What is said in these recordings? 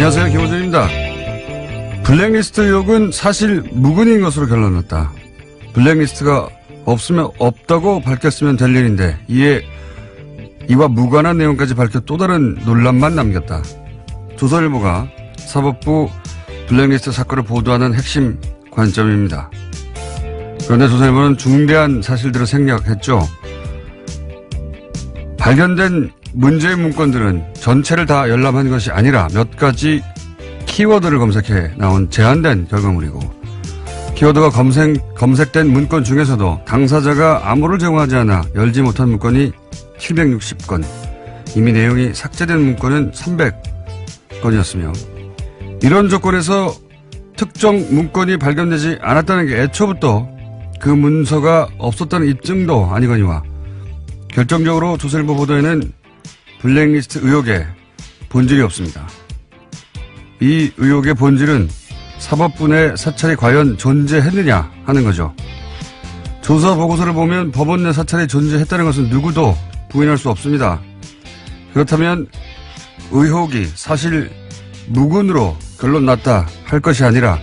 안녕하세요. 김호준입니다. 블랙리스트 의혹은 사실 무근인 것으로 결론났다. 블랙리스트가 없으면 없다고 밝혔으면 될 일인데 이와 무관한 내용까지 밝혀 또 다른 논란만 남겼다. 조선일보가 사법부 블랙리스트 사건을 보도하는 핵심 관점입니다. 그런데 조선일보는 중대한 사실들을 생략했죠. 발견된 문제의 문건들은 전체를 다 열람한 것이 아니라 몇 가지 키워드를 검색해 나온 제한된 결과물이고, 키워드가 검색된 문건 중에서도 당사자가 암호를 제공하지 않아 열지 못한 문건이 760건, 이미 내용이 삭제된 문건은 300건이었으며, 이런 조건에서 특정 문건이 발견되지 않았다는 게 애초부터 그 문서가 없었다는 입증도 아니거니와, 결정적으로 조선일보 보도에는 블랙리스트 의혹에 본질이 없습니다. 이 의혹의 본질은 사법부 내 사찰이 과연 존재했느냐 하는 거죠. 조사 보고서를 보면 법원 내 사찰이 존재했다는 것은 누구도 부인할 수 없습니다. 그렇다면 의혹이 사실 무근으로 결론 났다 할 것이 아니라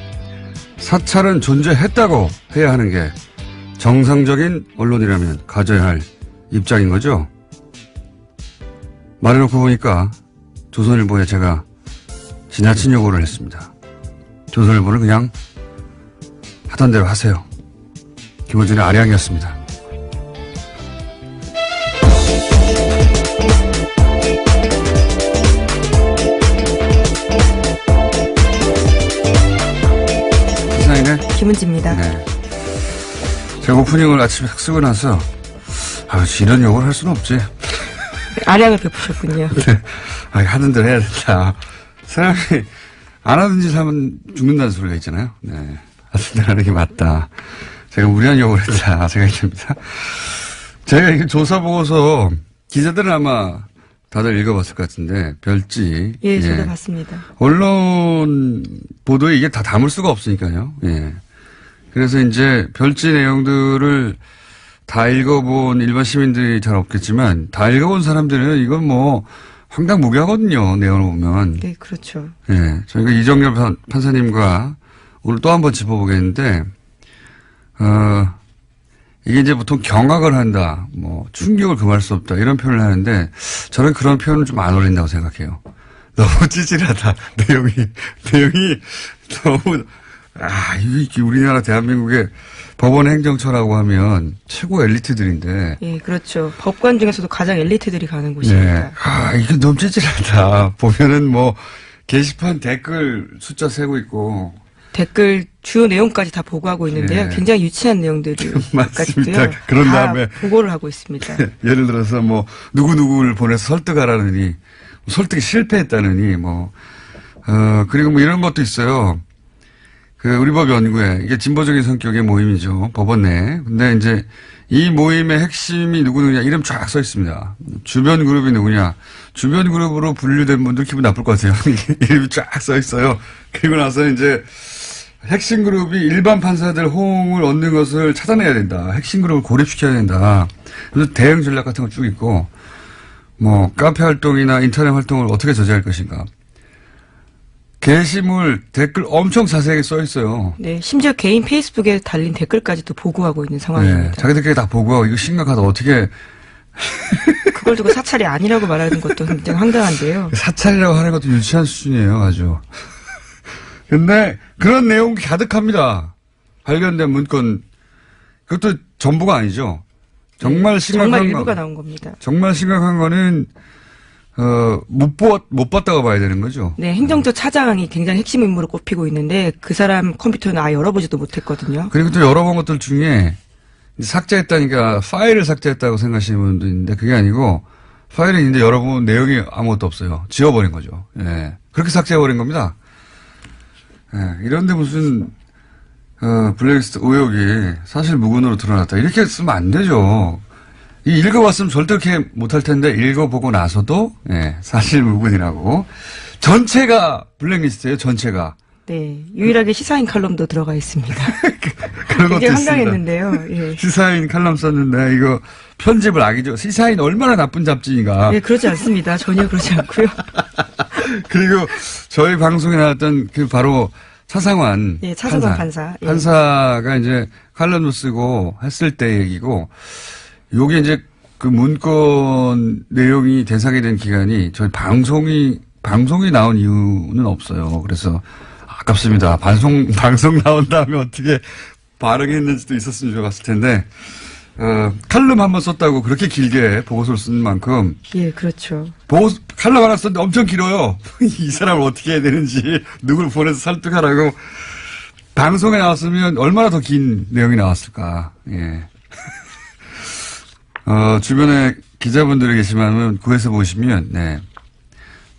사찰은 존재했다고 해야 하는 게 정상적인 언론이라면 가져야 할 입장인 거죠. 말해놓고 보니까 조선일보에 제가 지나친 요구를 했습니다. 조선일보는 그냥 하던 대로 하세요. 김호준의 아량이었습니다. 시사인의 김은지입니다. 네. 제가 오프닝을 아침에 쓰고 나서 이런 욕을 할 수는 없지. 아량을 베푸셨군요. 네. 하던 대로 해야 된다. 사람이 안 하던 짓 하면 죽는다는 소리가 있잖아요. 네. 하던 대로 하는 게 맞다. 제가 무리한 욕을 했다 생각이 듭니다. 제가 이게 조사 보고서 기자들은 아마 다들 읽어봤을 것 같은데, 별지. 예, 저도 봤습니다. 언론 보도에 이게 다 담을 수가 없으니까요. 예. 그래서 이제 별지 내용들을 다 읽어본 일반 시민들이 잘 없겠지만, 다 읽어본 사람들은 이건 뭐 황당무계하거든요. 내용을 보면. 네, 그렇죠. 예. 저희가 이정열 판사님과 오늘 또 한 번 짚어보겠는데, 이게 이제 보통 경악을 한다, 뭐 충격을 금할 수 없다 이런 표현을 하는데, 저는 그런 표현은 좀 안 어울린다고 생각해요. 너무 찌질하다. 내용이 너무, 이게 우리나라 대한민국의 법원 행정처라고 하면 최고 엘리트들인데. 예, 그렇죠. 법관 중에서도 가장 엘리트들이 가는 곳입니다. 네. 이게 너무 찌질하다. 보면은 뭐 게시판 댓글 숫자 세고 있고. 댓글 주요 내용까지 다 보고하고 있는데요. 네. 굉장히 유치한 내용들이 맞습니다. 그런 다음에 보고를 하고 있습니다. 예를 들어서 뭐 누구누구를 보내서 설득하라느니, 설득이 실패했다느니, 그리고 뭐 이런 것도 있어요. 우리법 연구회, 이게 진보적인 성격의 모임이죠. 법원 내. 근데 이제 이 모임의 핵심이 누구냐, 이름 쫙 써 있습니다. 주변 그룹이 누구냐. 주변 그룹으로 분류된 분들 기분 나쁠 것 같아요. 이름이 쫙 써 있어요. 그리고 나서 이제 핵심 그룹이 일반 판사들 호응을 얻는 것을 차단해야 된다. 핵심 그룹을 고립시켜야 된다. 그래서 대응 전략 같은 거 쭉 있고, 뭐 카페 활동이나 인터넷 활동을 어떻게 저지할 것인가. 게시물, 댓글 엄청 자세하게 써 있어요. 네, 심지어 개인 페이스북에 달린 댓글까지도 보고하고 있는 상황입니다. 네, 자기들끼리 다 보고하고 이거 심각하다. 어떻게. 그걸 두고 사찰이 아니라고 말하는 것도 굉장히 황당한데요. 사찰이라고 하는 것도 유치한 수준이에요, 아주. 근데 그런 내용이 가득합니다. 발견된 문건. 그것도 전부가 아니죠. 정말 심각한 정말 일부가 나온 겁니다. 정말 심각한 거는 못 봤다고 봐야 되는 거죠. 네, 행정처 차장이 굉장히 핵심 인물로 꼽히고 있는데 그 사람 컴퓨터는 아예 열어보지도 못했거든요. 그리고 또 열어본 것들 중에 삭제했다니까 파일을 삭제했다고 생각하시는 분도 있는데 그게 아니고 파일이 있는데 열어보면 내용이 아무것도 없어요. 지워버린 거죠. 예. 그렇게 삭제해버린 겁니다. 예. 이런데 무슨 블랙리스트 의혹이 사실 무근으로 드러났다. 이렇게 쓰면 안 되죠. 읽어봤으면 절대 그렇게 못할 텐데 읽어보고 나서도 사실 무근이라고. 전체가 블랙리스트예요. 전체가. 네, 유일하게 시사인 칼럼도 들어가 있습니다. 그런 것도 되게 있습니다. 황당했는데요. 예. 시사인 칼럼 썼는데 이거 편집을 악이죠. 시사인 얼마나 나쁜 잡지인가. 네, 그러지 않습니다. 전혀 그러지 않고요. 그리고 저희 방송에 나왔던 그 바로 차상환 예, 차상환 판사. 예. 판사가 이제 칼럼도 쓰고 했을 때 얘기고, 요게 이제 그 문건 내용이 대상이 된 기간이 저희 방송이 나온 이유는 없어요. 그래서 아깝습니다. 방송 나온 다음에 어떻게 반응했는지도 있었으면 좋았을 텐데, 칼럼 한번 썼다고 그렇게 길게 보고서를 쓴 만큼. 예, 그렇죠. 칼럼 하나 썼는데 엄청 길어요. 이 사람을 어떻게 해야 되는지, 누굴 보내서 설득하라고. 방송에 나왔으면 얼마나 더 긴 내용이 나왔을까. 예. 주변에 기자분들이 계시면 구해서 보시면, 네.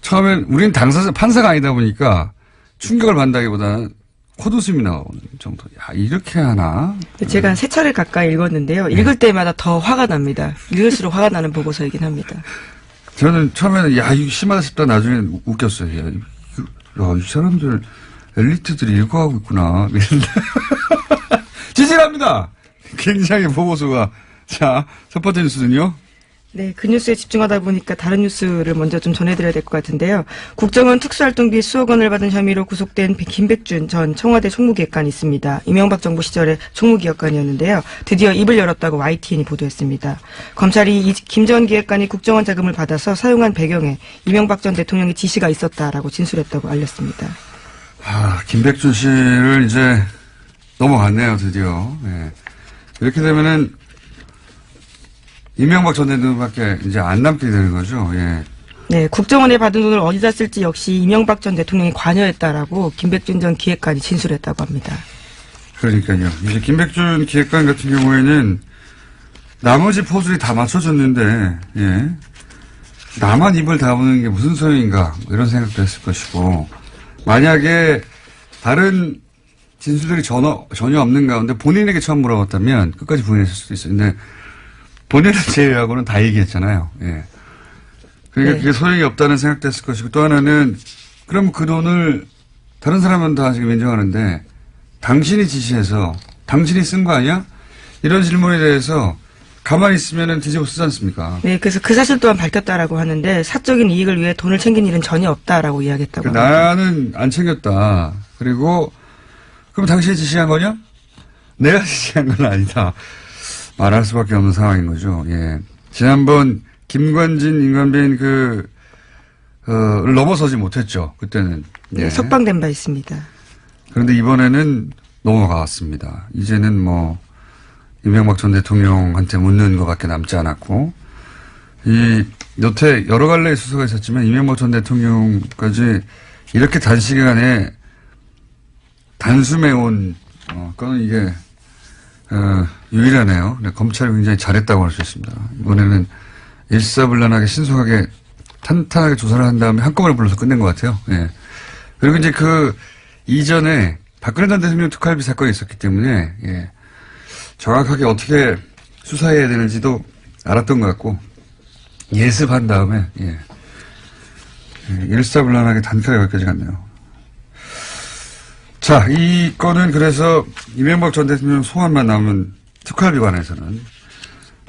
처음엔, 우린 판사가 아니다 보니까 충격을 받는다기보다는 콧웃음이 나오는 정도. 야, 이렇게 하나? 제가 한 3차례 가까이 읽었는데요. 읽을 때마다 더 화가 납니다. 읽을수록 화가 나는 보고서이긴 합니다. 저는 처음에는, 야, 이거 심하다 싶다 나중에 웃겼어요. 야, 이 사람들, 엘리트들이 읽어가고 있구나. 지질합니다! 굉장히 보고서가. 자, 첫 번째 뉴스는요? 네, 그 뉴스에 집중하다 보니까 다른 뉴스를 먼저 좀 전해드려야 될 것 같은데요. 국정원 특수활동비 수억 원을 받은 혐의로 구속된 김백준 전 청와대 총무기획관이 있습니다. 이명박 정부 시절에 총무기획관이었는데요. 드디어 입을 열었다고 YTN이 보도했습니다. 검찰이 김 전 기획관이 국정원 자금을 받아서 사용한 배경에 이명박 전 대통령의 지시가 있었다라고 진술했다고 알렸습니다. 김백준 씨를 이제 넘어갔네요, 드디어. 네. 이렇게 되면은 이명박 전 대통령밖에 이제 안 남게 되는 거죠. 예. 네, 국정원에 받은 돈을 어디다 쓸지 역시 이명박 전 대통령이 관여했다라고 김백준 전 기획관이 진술했다고 합니다. 그러니까요. 이제 김백준 기획관 같은 경우에는 나머지 포즈를 다 맞춰줬는데, 예. 나만 입을 다무는 게 무슨 소용인가, 이런 생각도 했을 것이고, 만약에 다른 진술들이 전혀 없는 가운데 본인에게 처음 물어봤다면 끝까지 부인했을 수도 있어요. 근데 본인을 제외하고는 다 얘기했잖아요. 예. 그러니까 네. 그게 소용이 없다는 생각도 했을 것이고, 또 하나는 그럼 그 돈을 다른 사람은 다 지금 인정하는데 당신이 지시해서 당신이 쓴 거 아니야? 이런 질문에 대해서 가만히 있으면은 뒤집어 쓰지 않습니까? 네, 그래서 그 사실 또한 밝혔다라고 하는데 사적인 이익을 위해 돈을 챙긴 일은 전혀 없다라고 이야기했다고 합니다. 나는 안 챙겼다. 그리고 그럼 당신이 지시한 거냐? 내가 지시한 건 아니다. 말할 수밖에 없는 상황인 거죠. 예. 지난번 김관진, 임관빈 를 넘어서지 못했죠. 그때는. 예. 네, 석방된 바 있습니다. 그런데 이번에는 넘어갔습니다. 이제는 이명박 전 대통령한테 묻는 것밖에 남지 않았고, 여태 여러 갈래의 수사가 있었지만 이명박 전 대통령까지 이렇게 단시간에 단숨해온, 그거는 이게, 유일하네요. 네, 검찰이 굉장히 잘했다고 할 수 있습니다. 이번에는 일사불란하게 신속하게 탄탄하게 조사를 한 다음에 한꺼번에 불러서 끝낸 것 같아요. 예. 그리고 이제 이전에 박근혜 전 대통령 특활비 사건이 있었기 때문에, 예. 정확하게 어떻게 수사해야 되는지도 알았던 것 같고, 예습한 다음에, 예. 일사불란하게 단칼에 여기까지 갔네요. 자, 이 건은 그래서 이명박 전 대통령 소환만 남은 특활비 관해서는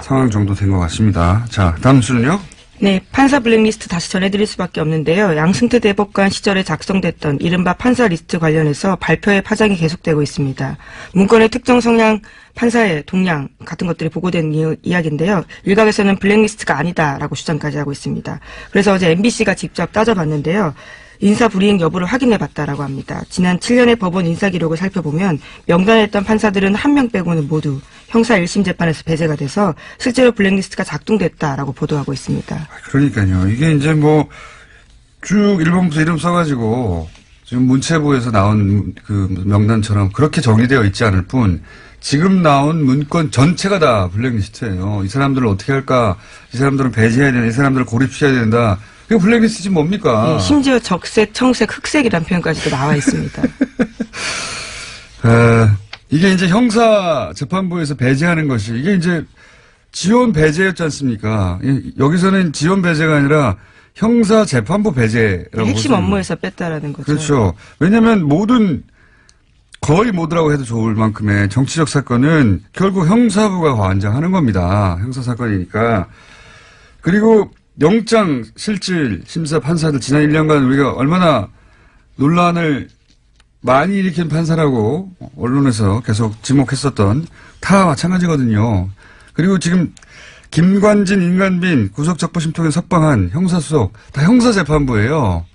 상황 정도 된 것 같습니다. 자, 다음 수는요? 네, 판사 블랙리스트 다시 전해드릴 수밖에 없는데요. 양승태 대법관 시절에 작성됐던 이른바 판사 리스트 관련해서 발표의 파장이 계속되고 있습니다. 문건의 특정 성향 판사의 동향 같은 것들이 보고된 이야기인데요. 일각에서는 블랙리스트가 아니다라고 주장까지 하고 있습니다. 그래서 어제 MBC가 직접 따져봤는데요. 인사 불이행 여부를 확인해봤다라고 합니다. 지난 7년의 법원 인사 기록을 살펴보면 명단에 있던 판사들은 한 명 빼고는 모두 형사 1심 재판에서 배제가 돼서 실제로 블랙리스트가 작동됐다라고 보도하고 있습니다. 그러니까요. 이게 이제 쭉 1번부터 이름 써가지고 지금 문체부에서 나온 그 명단처럼 그렇게 정리되어 있지 않을 뿐 지금 나온 문건 전체가 다 블랙리스트예요. 이 사람들을 어떻게 할까? 이 사람들은 배제해야 된다. 이 사람들을 고립시켜야 된다. 이거 블랙리스트지 뭡니까? 네, 심지어 적색, 청색, 흑색이라는 표현까지도 나와 있습니다. 이게 이제 형사 재판부에서 배제하는 것이 이게 이제 지원 배제였지 않습니까? 여기서는 지원 배제가 아니라 형사재판부 배제라고 핵심 업무에서 뺐다라는 거죠. 그렇죠. 왜냐하면 거의 모두라고 해도 좋을 만큼의 정치적 사건은 결국 형사부가 관장하는 겁니다. 형사사건이니까. 그리고 영장 실질 심사 판사들 지난 1년간 우리가 얼마나 논란을 많이 일으킨 판사라고 언론에서 계속 지목했었던 다 마찬가지거든요. 그리고 지금 김관진, 임관빈 구속적부심통에 석방한 형사수석 다 형사재판부예요.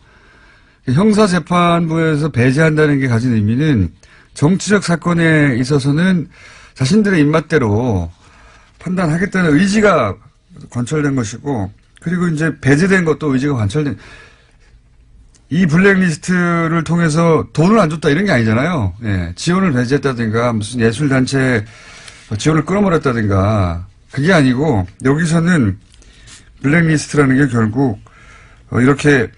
형사재판부에서 배제한다는 게 가진 의미는 정치적 사건에 있어서는 자신들의 입맛대로 판단하겠다는 의지가 관철된 것이고, 그리고 이제 배제된 것도 의지가 관철된, 이 블랙리스트를 통해서 돈을 안 줬다 이런 게 아니잖아요. 예, 지원을 배제했다든가 무슨 예술단체 지원을 끊어버렸다든가 그게 아니고, 여기서는 블랙리스트라는 게 결국 이렇게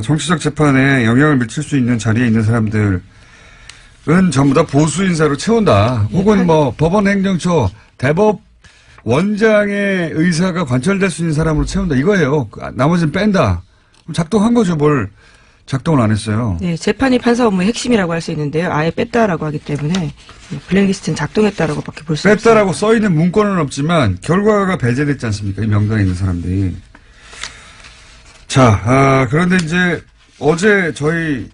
정치적 재판에 영향을 미칠 수 있는 자리에 있는 사람들 은 전부 다 보수 인사로 채운다. 혹은 뭐 법원 행정처 대법 원장의 의사가 관철될 수 있는 사람으로 채운다. 이거예요. 나머지는 뺀다. 작동한 거죠. 뭘 작동을 안 했어요. 네, 재판이 판사 업무의 핵심이라고 할 수 있는데요. 아예 뺐다라고 하기 때문에 블랙리스트는 작동했다라고밖에 볼 수 없습니다. 뺐다라고 써 있는 문건은 없지만 결과가 배제됐지 않습니까? 이 명단에 있는 사람들이. 자, 그런데 이제 어제 저희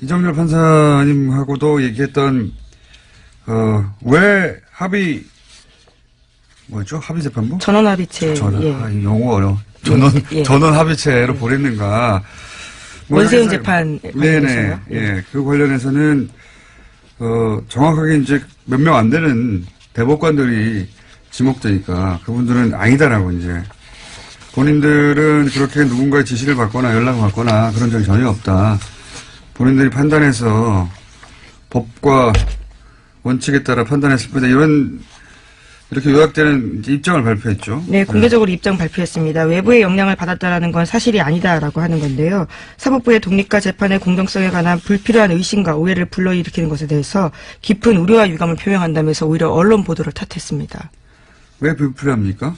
이정렬 판사님하고도 얘기했던, 왜 뭐였죠? 합의재판부? 전원합의체. 예. 용어 어려워. 전원 합의체로 보냈는가. 원세훈 재판. 네네. 예. 그 관련해서는, 정확하게 이제 몇 명 안 되는 대법관들이 지목되니까 그분들은 아니다라고 이제. 본인들은 그렇게 누군가의 지시를 받거나 연락을 받거나 그런 적이 전혀 없다. 본인들이 판단해서 법과 원칙에 따라 판단했을 뿐이다. 이렇게 요약되는 입장을 발표했죠. 네, 공개적으로 입장 발표했습니다. 외부의 영향을 받았다라는 건 사실이 아니다라고 하는 건데요. 사법부의 독립과 재판의 공정성에 관한 불필요한 의심과 오해를 불러일으키는 것에 대해서 깊은 우려와 유감을 표명한다면서 오히려 언론 보도를 탓했습니다. 왜 불필요합니까?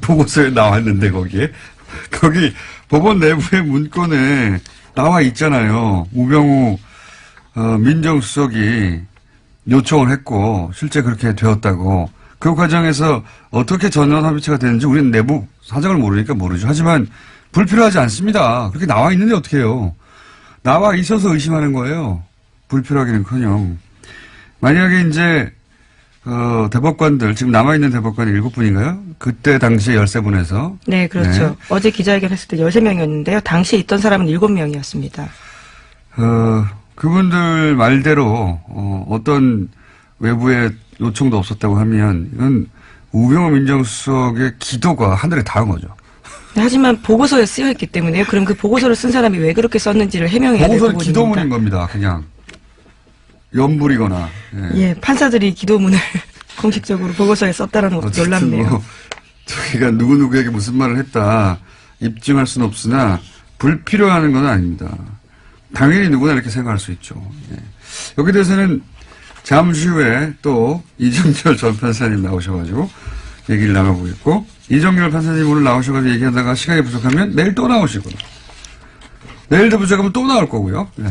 보고서에 나왔는데 거기 법원 내부의 문건에 나와 있잖아요. 우병우 민정수석이 요청을 했고 실제 그렇게 되었다고. 그 과정에서 어떻게 전원합의체가 되는지 우리는 내부 사정을 모르니까 모르죠. 하지만 불필요하지 않습니다. 그렇게 나와 있는데 어떻게 해요. 나와 있어서 의심하는 거예요. 불필요하기는커녕. 만약에 이제 대법관들 지금 남아있는 대법관이 7분인가요? 그때 당시에 13분에서. 네, 그렇죠. 네. 어제 기자회견 했을 때 13명이었는데요. 당시에 있던 사람은 7명이었습니다. 그분들 말대로 어떤 외부의 요청도 없었다고 하면 이건 우병우 민정수석의 기도가 하늘에 닿은 거죠. 네, 하지만 보고서에 쓰여있기 때문에요. 그럼 그 보고서를 쓴 사람이 왜 그렇게 썼는지를 해명해야 될 부분입니다. 보고서는 기도문인 겁니다. 그냥 연불이거나. 예, 판사들이 기도문을 공식적으로 보고서에 썼다는 것도 놀랍네요. 저희가 누구누구에게 무슨 말을 했다 입증할 수는 없으나 불필요한 건 아닙니다. 당연히 누구나 이렇게 생각할 수 있죠. 예. 여기 대해서는 잠시 후에 또 이정렬 전 판사님 나오셔가지고 얘기를 나가보겠고, 이정렬 판사님 오늘 나오셔가지고 얘기하다가 시간이 부족하면 내일 또 나오시고, 내일도 부족하면 또 나올 거고요. 네.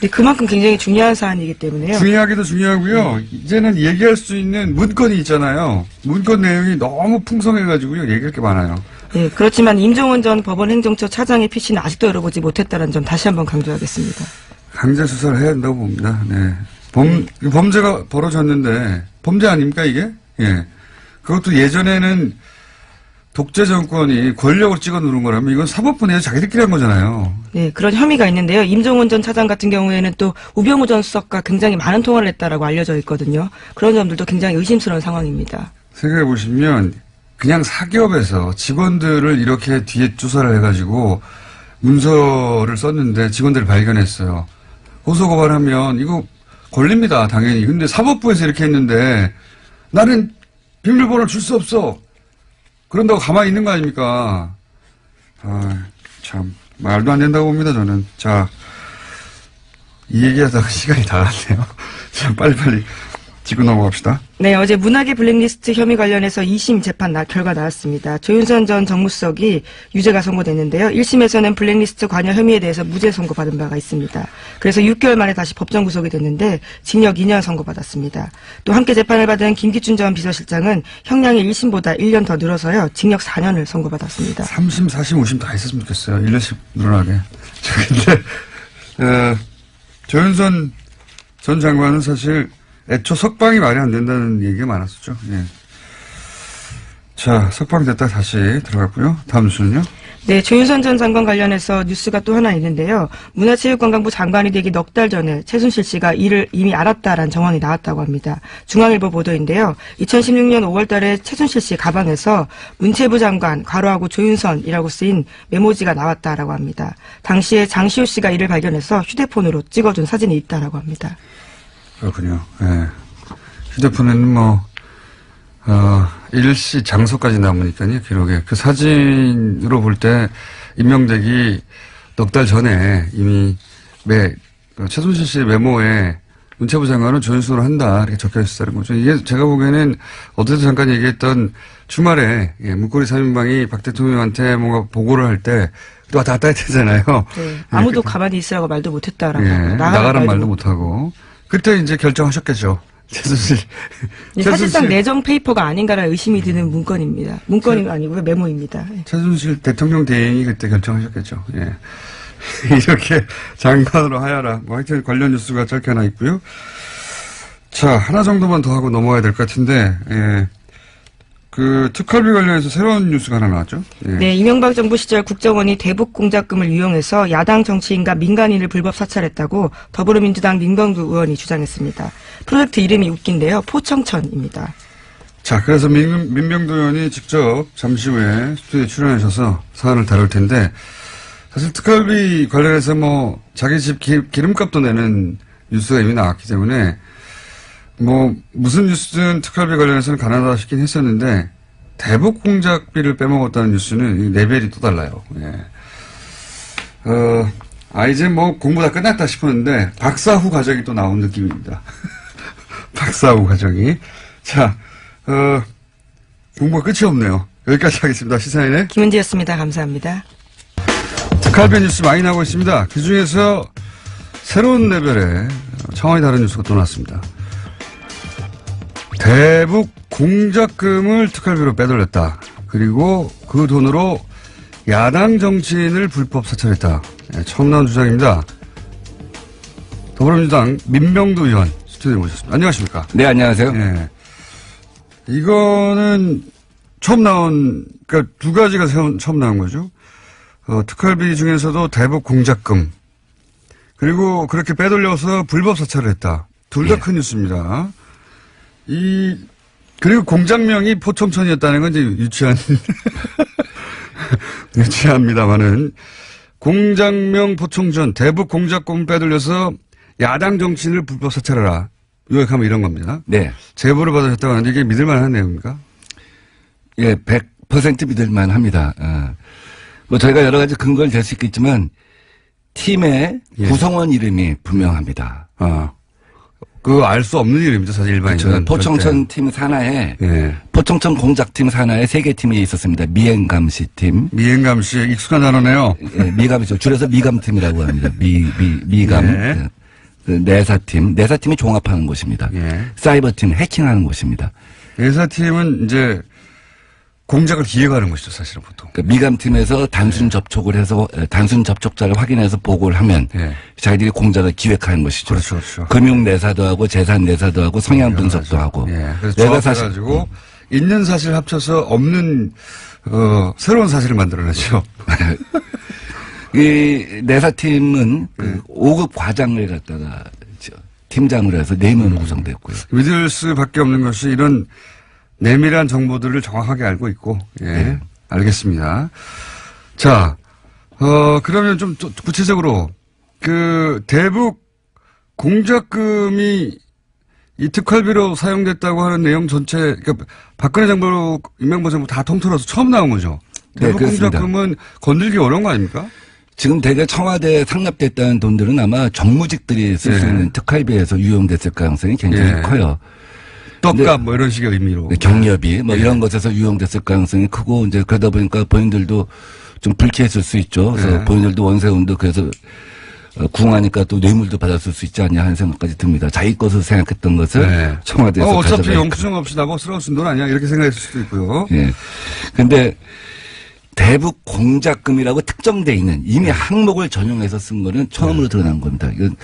네, 그만큼 굉장히 중요한 사안이기 때문에요. 중요하기도 중요하고요. 이제는 얘기할 수 있는 문건이 있잖아요. 문건 내용이 너무 풍성해가지고요. 얘기할 게 많아요. 네, 그렇지만 임종원 전 법원 행정처 차장의 PC는 아직도 열어보지 못했다는 점 다시 한번 강조하겠습니다. 강제 수사를 해야 한다고 봅니다. 네. 범죄가 벌어졌는데, 범죄 아닙니까, 이게? 예. 그것도 예전에는 독재 정권이 권력을 찍어 누른 거라면 이건 사법부 내에서 자기들끼리 한 거잖아요. 네, 그런 혐의가 있는데요. 임종원 전 차장 같은 경우에는 또 우병우 전 수석과 굉장히 많은 통화를 했다라고 알려져 있거든요. 그런 점들도 굉장히 의심스러운 상황입니다. 생각해 보시면 그냥 사기업에서 직원들을 이렇게 뒤에 조사를 해가지고 문서를 썼는데 직원들을 발견했어요. 고소고발하면 이거 걸립니다, 당연히. 근데 사법부에서 이렇게 했는데 나는 비밀번호를 줄 수 없어. 그런다고 가만히 있는 거 아닙니까? 참 말도 안 된다고 봅니다, 저는. 자, 이 얘기하다가 시간이 다 갔네요. 자, 빨리빨리 짚고 넘어갑시다. 네, 어제 문학의 블랙리스트 혐의 관련해서 2심 재판 결과 나왔습니다. 조윤선 전 정무수석이 유죄가 선고됐는데요. 1심에서는 블랙리스트 관여 혐의에 대해서 무죄 선고받은 바가 있습니다. 그래서 6개월 만에 다시 법정 구속이 됐는데 징역 2년 선고받았습니다. 또 함께 재판을 받은 김기춘 전 비서실장은 형량이 1심보다 1년 더 늘어서요. 징역 4년을 선고받았습니다. 3심, 4심, 5심 다 했었으면 좋겠어요. 1년씩 늘어나게. 근데 조윤선 전 장관은 사실 애초 석방이 말이 안 된다는 얘기가 많았었죠. 예. 자, 석방됐다 다시 들어갔고요. 다음 뉴스는요? 네, 조윤선 전 장관 관련해서 뉴스가 또 하나 있는데요. 문화체육관광부 장관이 되기 넉 달 전에 최순실 씨가 이를 이미 알았다라는 정황이 나왔다고 합니다. 중앙일보 보도인데요. 2016년 5월 달에 최순실 씨 가방에서 문체부 장관 괄호하고 조윤선이라고 쓰인 메모지가 나왔다라고 합니다. 당시에 장시호 씨가 이를 발견해서 휴대폰으로 찍어준 사진이 있다라고 합니다. 그렇군요. 예. 휴대폰에는 일시 장소까지 남으니까요, 기록에. 그 사진으로 볼 때, 임명되기 넉 달 전에 이미 최순실 씨의 메모에 문체부 장관은 조윤선으로 한다, 이렇게 적혀 있었다는 거죠. 이게 제가 보기에는 어제도 잠깐 얘기했던 주말에, 문고리 3인방이 박 대통령한테 뭔가 보고를 할 때, 또 왔다 갔다 했잖아요. 네. 아무도 가만히 있으라고 말도 못했다라고. 나가란 말도 못하고. 그때 이제 결정하셨겠죠. 최순실. 사실상 내정 페이퍼가 아닌가라는 의심이 드는 문건입니다. 문건이 아니고요. 메모입니다. 최순실 대통령 대행이 그때 결정하셨겠죠. 예. 이렇게 장관으로 하야라. 하여튼 관련 뉴스가 짧게 하나 있고요. 자, 하나 정도만 더 하고 넘어가야 될 것 같은데, 예. 그 특활비 관련해서 새로운 뉴스가 하나 나왔죠? 예. 네, 이명박 정부 시절 국정원이 대북 공작금을 이용해서 야당 정치인과 민간인을 불법 사찰했다고 더불어민주당 민병두 의원이 주장했습니다. 프로젝트 이름이 웃긴데요. 포청천입니다. 자, 그래서 민병두 의원이 직접 잠시 후에 스튜디오에 출연하셔서 사안을 다룰 텐데, 사실 특활비 관련해서 자기 집 기름값도 내는 뉴스가 이미 나왔기 때문에, 무슨 뉴스든 특활비 관련해서는 가난하다 싶긴 했었는데, 대북 공작비를 빼먹었다는 뉴스는 레벨이 또 달라요. 예. 이제 공부 다 끝났다 싶었는데, 박사 후 과정이 또 나온 느낌입니다. 박사 후 과정이. 자, 공부가 끝이 없네요. 여기까지 하겠습니다. 시사인의 김은지였습니다. 감사합니다. 특활비 뉴스 많이 나오고 있습니다. 그 중에서 새로운 레벨의 차원이 다른 뉴스가 또 나왔습니다. 대북 공작금을 특활비로 빼돌렸다. 그리고 그 돈으로 야당 정치인을 불법 사찰했다. 네, 처음 나온 주장입니다. 더불어민주당 민병두 의원 스튜디오에 모셨습니다. 안녕하십니까? 네, 안녕하세요. 네. 이거는 처음 나온, 그러니까 두 가지가 처음 나온 거죠. 특활비 중에서도 대북 공작금. 그리고 그렇게 빼돌려서 불법 사찰을 했다. 둘 다 큰 뉴스입니다. 그리고 공장명이 포청천이었다는 건 이제 유치합니다만은, 공장명 포청천, 대북 공작금 빼돌려서 야당 정치인을 불법 사찰하라. 요약하면 이런 겁니다. 네. 제보를 받으셨다고 하는데 이게 믿을만한 내용입니까? 예, 100% 믿을만 합니다. 저희가 여러 가지 근거를 댈 수 있겠지만, 팀의 구성원 이름이 분명합니다. 알 수 없는 일입니다. 사실 일반인은. 그렇죠. 포청천 팀 산하에, 포청천 공작팀 산하에 3개 팀이 있었습니다. 미행감시 팀. 미행감시 익숙한 단어네요. 예, 미감이죠. 줄여서 미감팀이라고 합니다. 미감. 네. 내사팀. 내사팀이 종합하는 곳입니다. 사이버팀, 해킹하는 곳입니다. 내사팀은 이제 공작을 기획하는 것이죠, 사실은 보통. 그러니까 미감팀에서 단순 접촉을 해서 단순 접촉자를 확인해서 보고를 하면 자기들이 공작을 기획하는 것이죠. 그렇죠, 그렇죠. 금융 내사도 하고 재산 내사도 하고 성향 분석도 하고. 그래서 조합해가지고 있는 사실 합쳐서 없는 새로운 사실을 만들어내죠. 이 내사팀은 그 5급 과장을 갖다가 팀장으로 해서 4명으로 구성됐고요. 믿을 수밖에 없는 것이 이런 내밀한 정보들을 정확하게 알고 있고, 알겠습니다. 자, 그러면 좀 구체적으로, 대북 공작금이 이 특활비로 사용됐다고 하는 내용 전체, 그러니까 박근혜 정부, 이명박 정부 다 통틀어서 처음 나온 거죠. 대북 공작금은 건들기 어려운 거 아닙니까? 지금 대개 청와대에 상납됐다는 돈들은 아마 정무직들이 쓸 수 있는 특활비에서 유용됐을 가능성이 굉장히 커요. 떡값 뭐 이런 식의 의미로. 경력이 뭐 이런 것에서 유용됐을 가능성이 크고 이제 그러다 보니까 본인들도 좀 불쾌했을 수 있죠. 그래서 본인들도 원세훈도 그래서 궁하니까 또 뇌물도 받았을 수 있지 않냐 하는 생각까지 듭니다. 자기 것으로 생각했던 것을 청와대에서 어차피 영수증 없이 나보고 쓰러운 돈 아니야 이렇게 생각했을 수도 있고요. 예. 근데 대북 공작금이라고 특정돼 있는 이미 항목을 전용해서 쓴 거는 처음으로 드러난 겁니다. 이건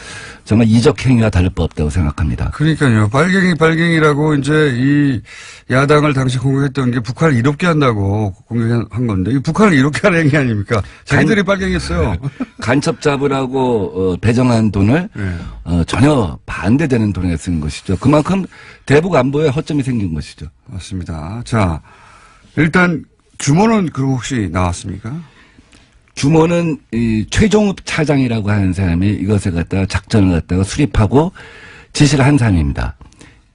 정말 이적 행위와 다를 바 없다고 생각합니다. 그러니까요. 빨갱이라고 이제 이 야당을 당시 공격했던 게 북한을 이롭게 한다고 공격한 건데 이 북한을 이롭게 하는 행위 아닙니까? 자기들이 빨갱이였어요. 간첩 잡으라고 배정한 돈을 전혀 반대되는 돈에 쓴 것이죠. 그만큼 대북 안보에 허점이 생긴 것이죠. 맞습니다. 자, 일단 규모는 그럼 혹시 나왔습니까? 규모는 이 최종욱 차장이라고 하는 사람이 이것을 갖다가 작전을 갖다가 수립하고 지시를 한 사람입니다.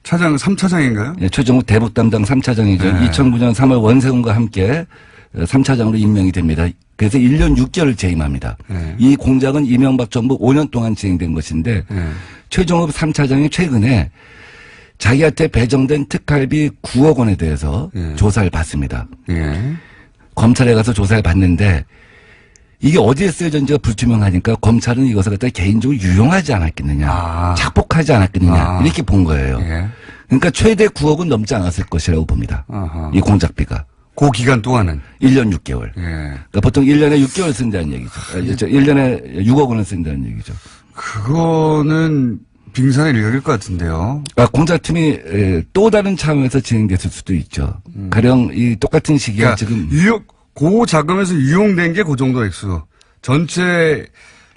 차장 3차장인가요? 예, 최종욱 대북 담당 3차장이죠. 네. 2009년 3월 원세훈과 함께 3차장으로 임명이 됩니다. 그래서 1년 6개월 재임합니다. 네. 이 공작은 이명박 정부 5년 동안 진행된 것인데 최종욱 3차장이 최근에 자기한테 배정된 특활비 9억 원에 대해서 조사를 받습니다. 예. 검찰에 가서 조사를 받는데 이게 어디에 쓰여졌는지가 불투명하니까 검찰은 이것을 갖다 개인적으로 유용하지 않았겠느냐. 착복하지 않았겠느냐. 이렇게 본 거예요. 예. 그러니까 최대 9억은 넘지 않았을 것이라고 봅니다. 아하. 이 공작비가. 그 기간 동안은 1년 6개월. 예. 그러니까 보통 1년에 6개월 쓴다는 얘기죠. 1년에 6억 원을 쓴다는 얘기죠. 그거는 빙산의 일각일 것 같은데요. 공작팀이 또 다른 차원에서 진행됐을 수도 있죠. 가령 이 똑같은 시기에 그러니까 지금 고 자금에서 유용된 게 그 정도 액수. 전체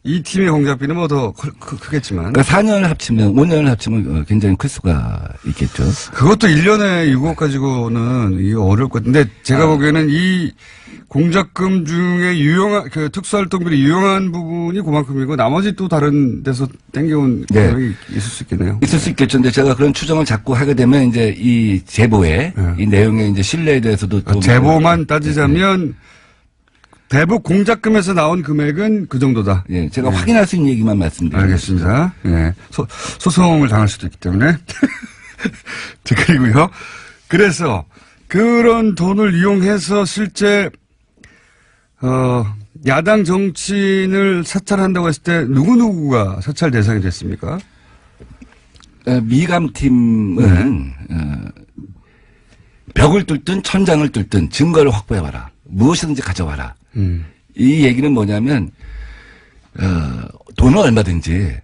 이 팀의 공작비는 뭐 더 크겠지만. 그러니까 4년을 합치면 5년을 합치면 굉장히 클 수가 있겠죠. 그것도 1년에 6억 가지고는 이게 어려울 것 같은데 제가 보기에는 이 공작금 중에 유용한 그 특수활동비리 유용한 부분이 그만큼이고 나머지 또 다른 데서 땡겨온 금액이 있을 수 있겠네요. 있을 수 있겠죠. 근데 제가 그런 추정을 자꾸 하게 되면 이제 이 제보에 이 내용의 이제 신뢰에 대해서도 좀 제보만 따지자면 대북 공작금에서 나온 금액은 그 정도다. 예, 제가 확인할 수 있는 얘기만 말씀드립니다. 알겠습니다. 예. 소송을 당할 수도 있기 때문에. 그리고요. 그래서 그런 돈을 이용해서 실제 야당 정치인을 사찰한다고 했을 때 누구누구가 사찰 대상이 됐습니까? 미감팀은 벽을 뚫든 천장을 뚫든 증거를 확보해와라. 무엇이든지 가져와라. 이 얘기는 뭐냐면 돈은 얼마든지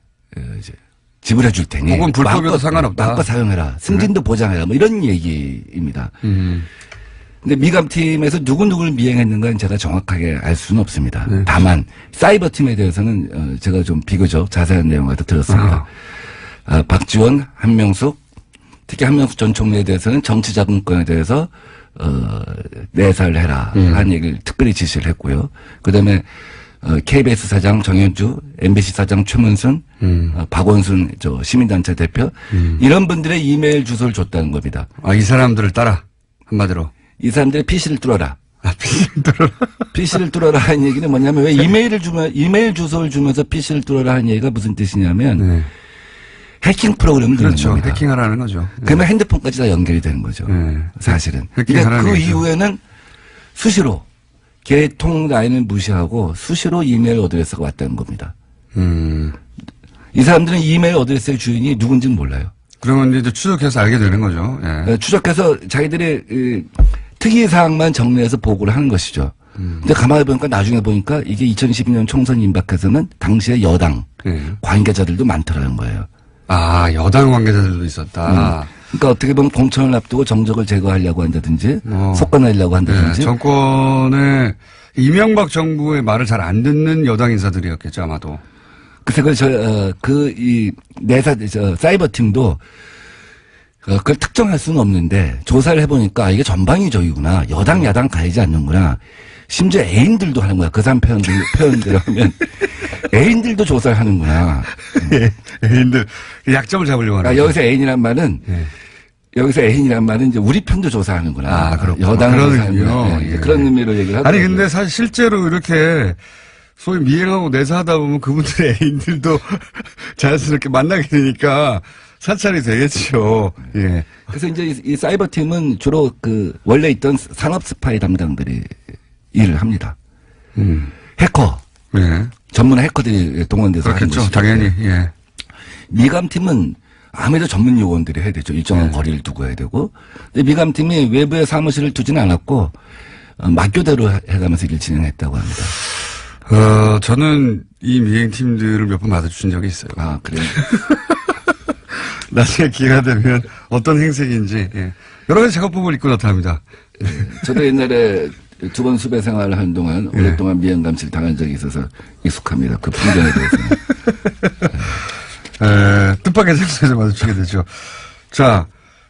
이제 지불해 줄 테니 혹은 불법에도 상관없다. 마음껏 사용해라. 승진도 보장해라. 뭐 이런 얘기입니다. 근데 미감팀에서 누구누구를 미행했는가는 제가 정확하게 알 수는 없습니다. 다만 사이버팀에 대해서는 제가 좀 비교적 자세한 내용을 들었습니다. 박지원, 한명숙, 특히 한명숙 전 총리에 대해서는 정치자금권에 대해서 내사를 해라 하는 얘기를 특별히 지시를 했고요. 그다음에 KBS 사장 정현주, MBC 사장 최문순, 박원순 시민단체 대표 이런 분들의 이메일 주소를 줬다는 겁니다. 이 사람들을 따라 한마디로. 이 사람들의 PC를 뚫어라. PC를 뚫어라. PC를 뚫어라 하는 얘기는 뭐냐면 왜 이메일 주소를 주면서 PC를 뚫어라 하는 얘기가 무슨 뜻이냐면 해킹 프로그램을 넣는 그렇죠. 겁니다. 해킹하라는 거죠. 그러면 핸드폰까지 다 연결이 되는 거죠. 사실은. 그러니까 그 이후에는 수시로 개통 라인을 무시하고 수시로 이메일 어드레스가 왔다는 겁니다. 이 사람들은 이메일 어드레스의 주인이 누군지는 몰라요. 그러면 이제 추적해서 알게 되는 거죠. 예. 추적해서 자기들의 특이사항만 정리해서 보고를 하는 것이죠. 근데 가만히 보니까 나중에 보니까 이게 2012년 총선 임박해서는 당시의 여당 관계자들도 많더라는 거예요. 여당 관계자들도 있었다. 그러니까 어떻게 보면 공천을 앞두고 정적을 제거하려고 한다든지 속아내려고 한다든지. 정권의 이명박 정부의 말을 잘 안 듣는 여당 인사들이었겠죠 아마도. 그래서 사이버팀도 그걸 특정할 수는 없는데 조사를 해보니까 이게 전방위적이구나. 여당 야당 가리지 않는구나. 심지어 애인들도 하는 거야. 그 사람 표현대로 하면 애인들도 조사를 하는구나. 애인들 약점을 잡으려고 하는 거죠. 여기서 애인이란 말은 여기서 애인이란 말은 이제 우리 편도 조사하는구나. 그렇구나. 여당을 조사하는구나. 그런 의미로 얘기를 하더라고요. 아니 근데 사실 실제로 이렇게 소위 미행하고 내사하다 보면 그분들의 애인들도 자연스럽게 만나게 되니까 사찰이 되겠죠. 예. 그래서 이제 이 사이버 팀은 주로 그 원래 있던 산업 스파이 담당들이 일을 합니다. 해커. 예. 전문 해커들이 동원돼서 하는 그렇겠죠. 것이죠. 당연히. 예. 미감팀은 아무래도 전문 요원들이 해야 되죠. 일정한 거리를 두고 해야 되고. 근데 미감팀이 외부에 사무실을 두지는 않았고 막교대로 해가면서 일을 진행했다고 합니다. 저는 이 미행팀들을 몇 번 마주친 적이 있어요. 아, 그래요? 나중에 기회가 되면 어떤 행색인지, 예. 여러 가지 작업법을 입고 나타납니다. 저도 옛날에 두 번 수배 생활을 하는 동안 오랫동안 미행 감시를 당한 적이 있어서 익숙합니다. 그 풍경에 대해서는. 뜻밖의 장소에서 마주치게 되죠. 자,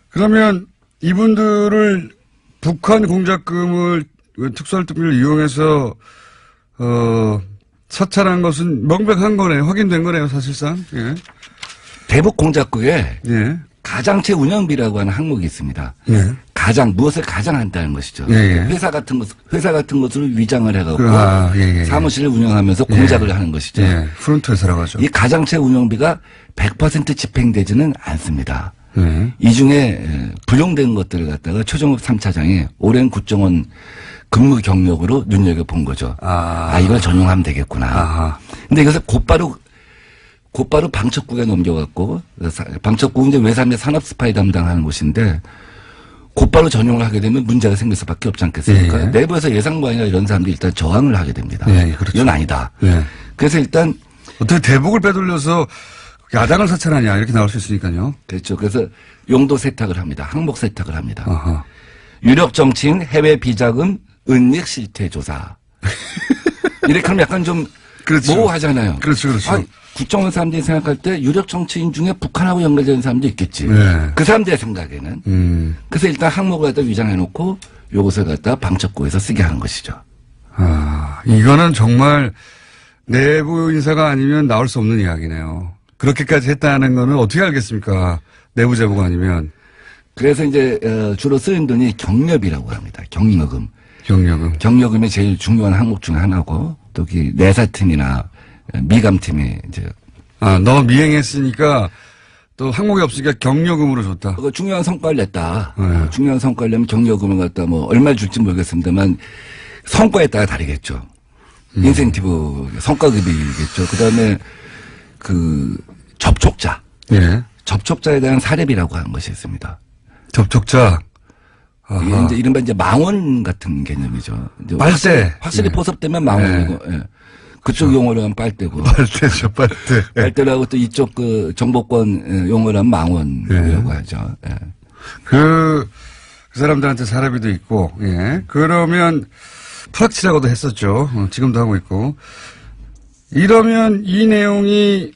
그러면 이분들을 북한 공작금을 특수활동비를 이용해서 사찰한 것은 명백한 거네요. 확인된 거네요, 사실상. 예. 대북 공작국에 예. 가장체 운영비라고 하는 항목이 있습니다. 예. 무엇을 가장 한다는 것이죠. 예, 예. 회사 같은 것을 위장을 해갖고 예. 사무실을 운영하면서 공작을 하는 것이죠. 예. 프론트 회사라고 하죠. 이 가장체 운영비가 100% 집행되지는 않습니다. 예. 이 중에 불용된 것들을 갖다가 최종업 3차장이 오랜 국정원 근무 경력으로 눈여겨본 거죠. 이걸 전용하면 되겠구나. 아하. 근데 이것을 곧바로 방첩국에 넘겨갖고, 방첩국은 이제 외삼의 산업 스파이 담당하는 곳인데, 곧바로 전용을 하게 되면 문제가 생길 수밖에 없지 않겠습니까? 예. 내부에서 예상관이나 이런 사람들이 일단 저항을 하게 됩니다. 예, 그렇죠. 이건 아니다. 예. 그래서 일단, 어떻게 대북을 빼돌려서 야당을 사찰하냐, 이렇게 나올 수 있으니까요. 그렇죠. 그래서 용도 세탁을 합니다. 항목 세탁을 합니다. 아하. 유력 정치인 해외 비자금 은닉 실태 조사. 이렇게 하면 약간 좀 그렇죠. 모호하잖아요. 그렇죠. 국정원 사람들이 생각할 때 유력 정치인 중에 북한하고 연결되는 사람도 있겠지. 네. 그 사람들의 생각에는. 그래서 일단 항목을 갖다 위장해놓고 요것을 갖다 방첩국에서 쓰게 하는 것이죠. 이거는 정말 내부 인사가 아니면 나올 수 없는 이야기네요. 그렇게까지 했다는 거는 어떻게 알겠습니까? 내부 제보가 아니면. 그래서 이제 주로 쓰는 돈이 경력이라고 합니다. 경력금. 경력금이 제일 중요한 항목 중 하나고 또 내사팀이나 미감팀이 이제 너 미행했으니까 또 항목이 없으니까 경력금으로 줬다. 중요한 성과를 냈다. 네. 중요한 성과를 내면 경력금을 갖다 뭐 얼마 줄지 모르겠습니다만 성과에 따라 다르겠죠. 인센티브 성과급이겠죠. 그다음에 그 접촉자. 예. 접촉자에 대한 사례비라고 하는 것이 있습니다. 접촉자. 이게 이제 이른바 이제 망원 같은 개념이죠. 이제 빨대. 확실히 포섭되면 망원이고, 예. 그쪽 용어로 하면 빨대고. 빨대죠, 빨대. 빨대라고 또 이쪽 그 정보권 용어로 하면 망원이라고 하죠. 예. 그 사람들한테 사례비도 있고, 예. 그러면 프락치라고도 했었죠. 지금도 하고 있고. 이러면 이 내용이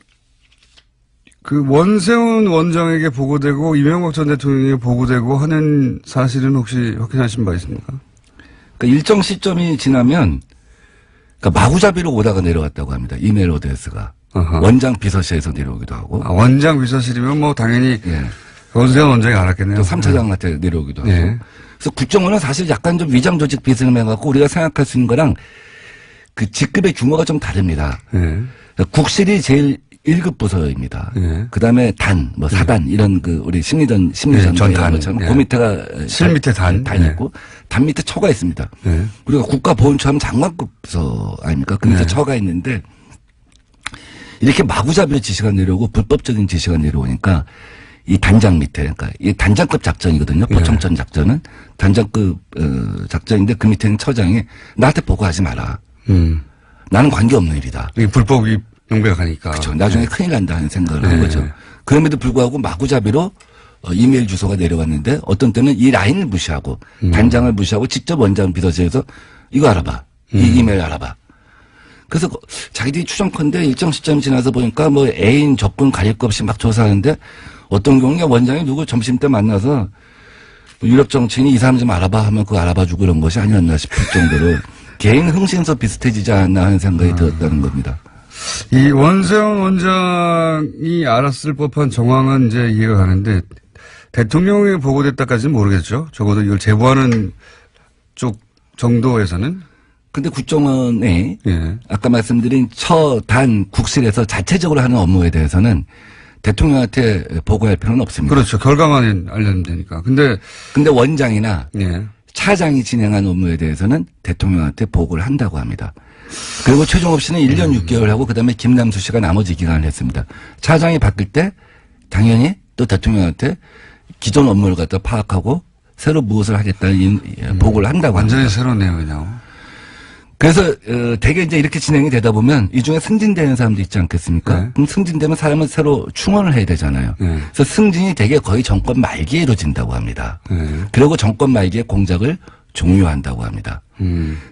그 원세훈 원장에게 보고되고 이명박 전 대통령에게 보고되고 하는 사실은 혹시 확인하신 바 있습니까? 그러니까 일정 시점이 지나면 그러니까 마구잡이로 오다가 내려왔다고 합니다. 이메일 어드레스가. 원장 비서실에서 내려오기도 하고. 원장 비서실이면 뭐 당연히 예. 원세훈 원장이 알았겠네요. 또 3차장한테 내려오기도 하고. 예. 그래서 국정원은 사실 약간 좀 위장 조직 비스듬 해갖고 우리가 생각할 수 있는 거랑 그 직급의 규모가 좀 다릅니다. 예. 그러니까 국실이 제일 1급 부서입니다. 예. 그 다음에 사단, 이런 우리 심리전 전단. 것처럼 예. 그 밑에가 실 밑에 단. 단이 있고, 단 밑에 처가 있습니다. 예. 우리가 국가보훈처 하면 장관급 부서 아닙니까? 그 밑에 처가 있는데, 이렇게 마구잡이로 지시가 내려오고 불법적인 지시가 내려오니까, 이 단장 밑에, 그러니까 이 단장급 작전이거든요. 포청천 작전은 단장급 작전인데 그 밑에는 처장이 나한테 보고하지 마라. 나는 관계없는 일이다. 이게 불법이 명백하니까. 그렇죠. 나중에 큰일 난다 하는 생각을 한 거죠. 그럼에도 불구하고 마구잡이로 이메일 주소가 내려왔는데 어떤 때는 이 라인을 무시하고 단장을 무시하고 직접 원장 비서실에서 이거 알아봐. 이 이메일 알아봐. 그래서 자기들이 추정컨대 일정 시점이 지나서 보니까 뭐 애인 적군 가릴 것 없이 막 조사하는데 어떤 경우에 원장이 누구 점심때 만나서 유력 정치인이 이 사람 좀 알아봐 하면 그거 알아봐주고 이런 것이 아니었나 싶을 정도로 개인 흥신소 비슷해지지 않나 하는 생각이 들었다는 겁니다. 이 원세훈 원장이 알았을 법한 정황은 이제 이해가 가는데 대통령에 보고됐다까지는 모르겠죠. 적어도 이걸 제보하는 쪽 정도에서는. 근데 국정원에 예. 아까 말씀드린 처, 단, 국실에서 자체적으로 하는 업무에 대해서는 대통령한테 보고할 필요는 없습니다. 그렇죠. 결과만 알려면 되니까. 근데 원장이나 예. 차장이 진행한 업무에 대해서는 대통령한테 보고를 한다고 합니다. 그리고 최종업 씨는 1년 6개월 하고 그다음에 김남수 씨가 나머지 기간을 했습니다. 차장이 바뀔 때 당연히 또 대통령한테 기존 업무를 갖다 파악하고 새로 무엇을 하겠다는 보고를 한다고 합니다. 완전히 새로운 내용이네요. 그래서 대개 이제 이렇게 진행이 되다 보면 이 중에 승진되는 사람도 있지 않겠습니까? 네. 그럼 승진되면 사람은 새로 충원을 해야 되잖아요. 네. 그래서 승진이 대개 거의 정권 말기에 이루어진다고 합니다. 네. 그리고 정권 말기에 공작을 종료한다고 합니다.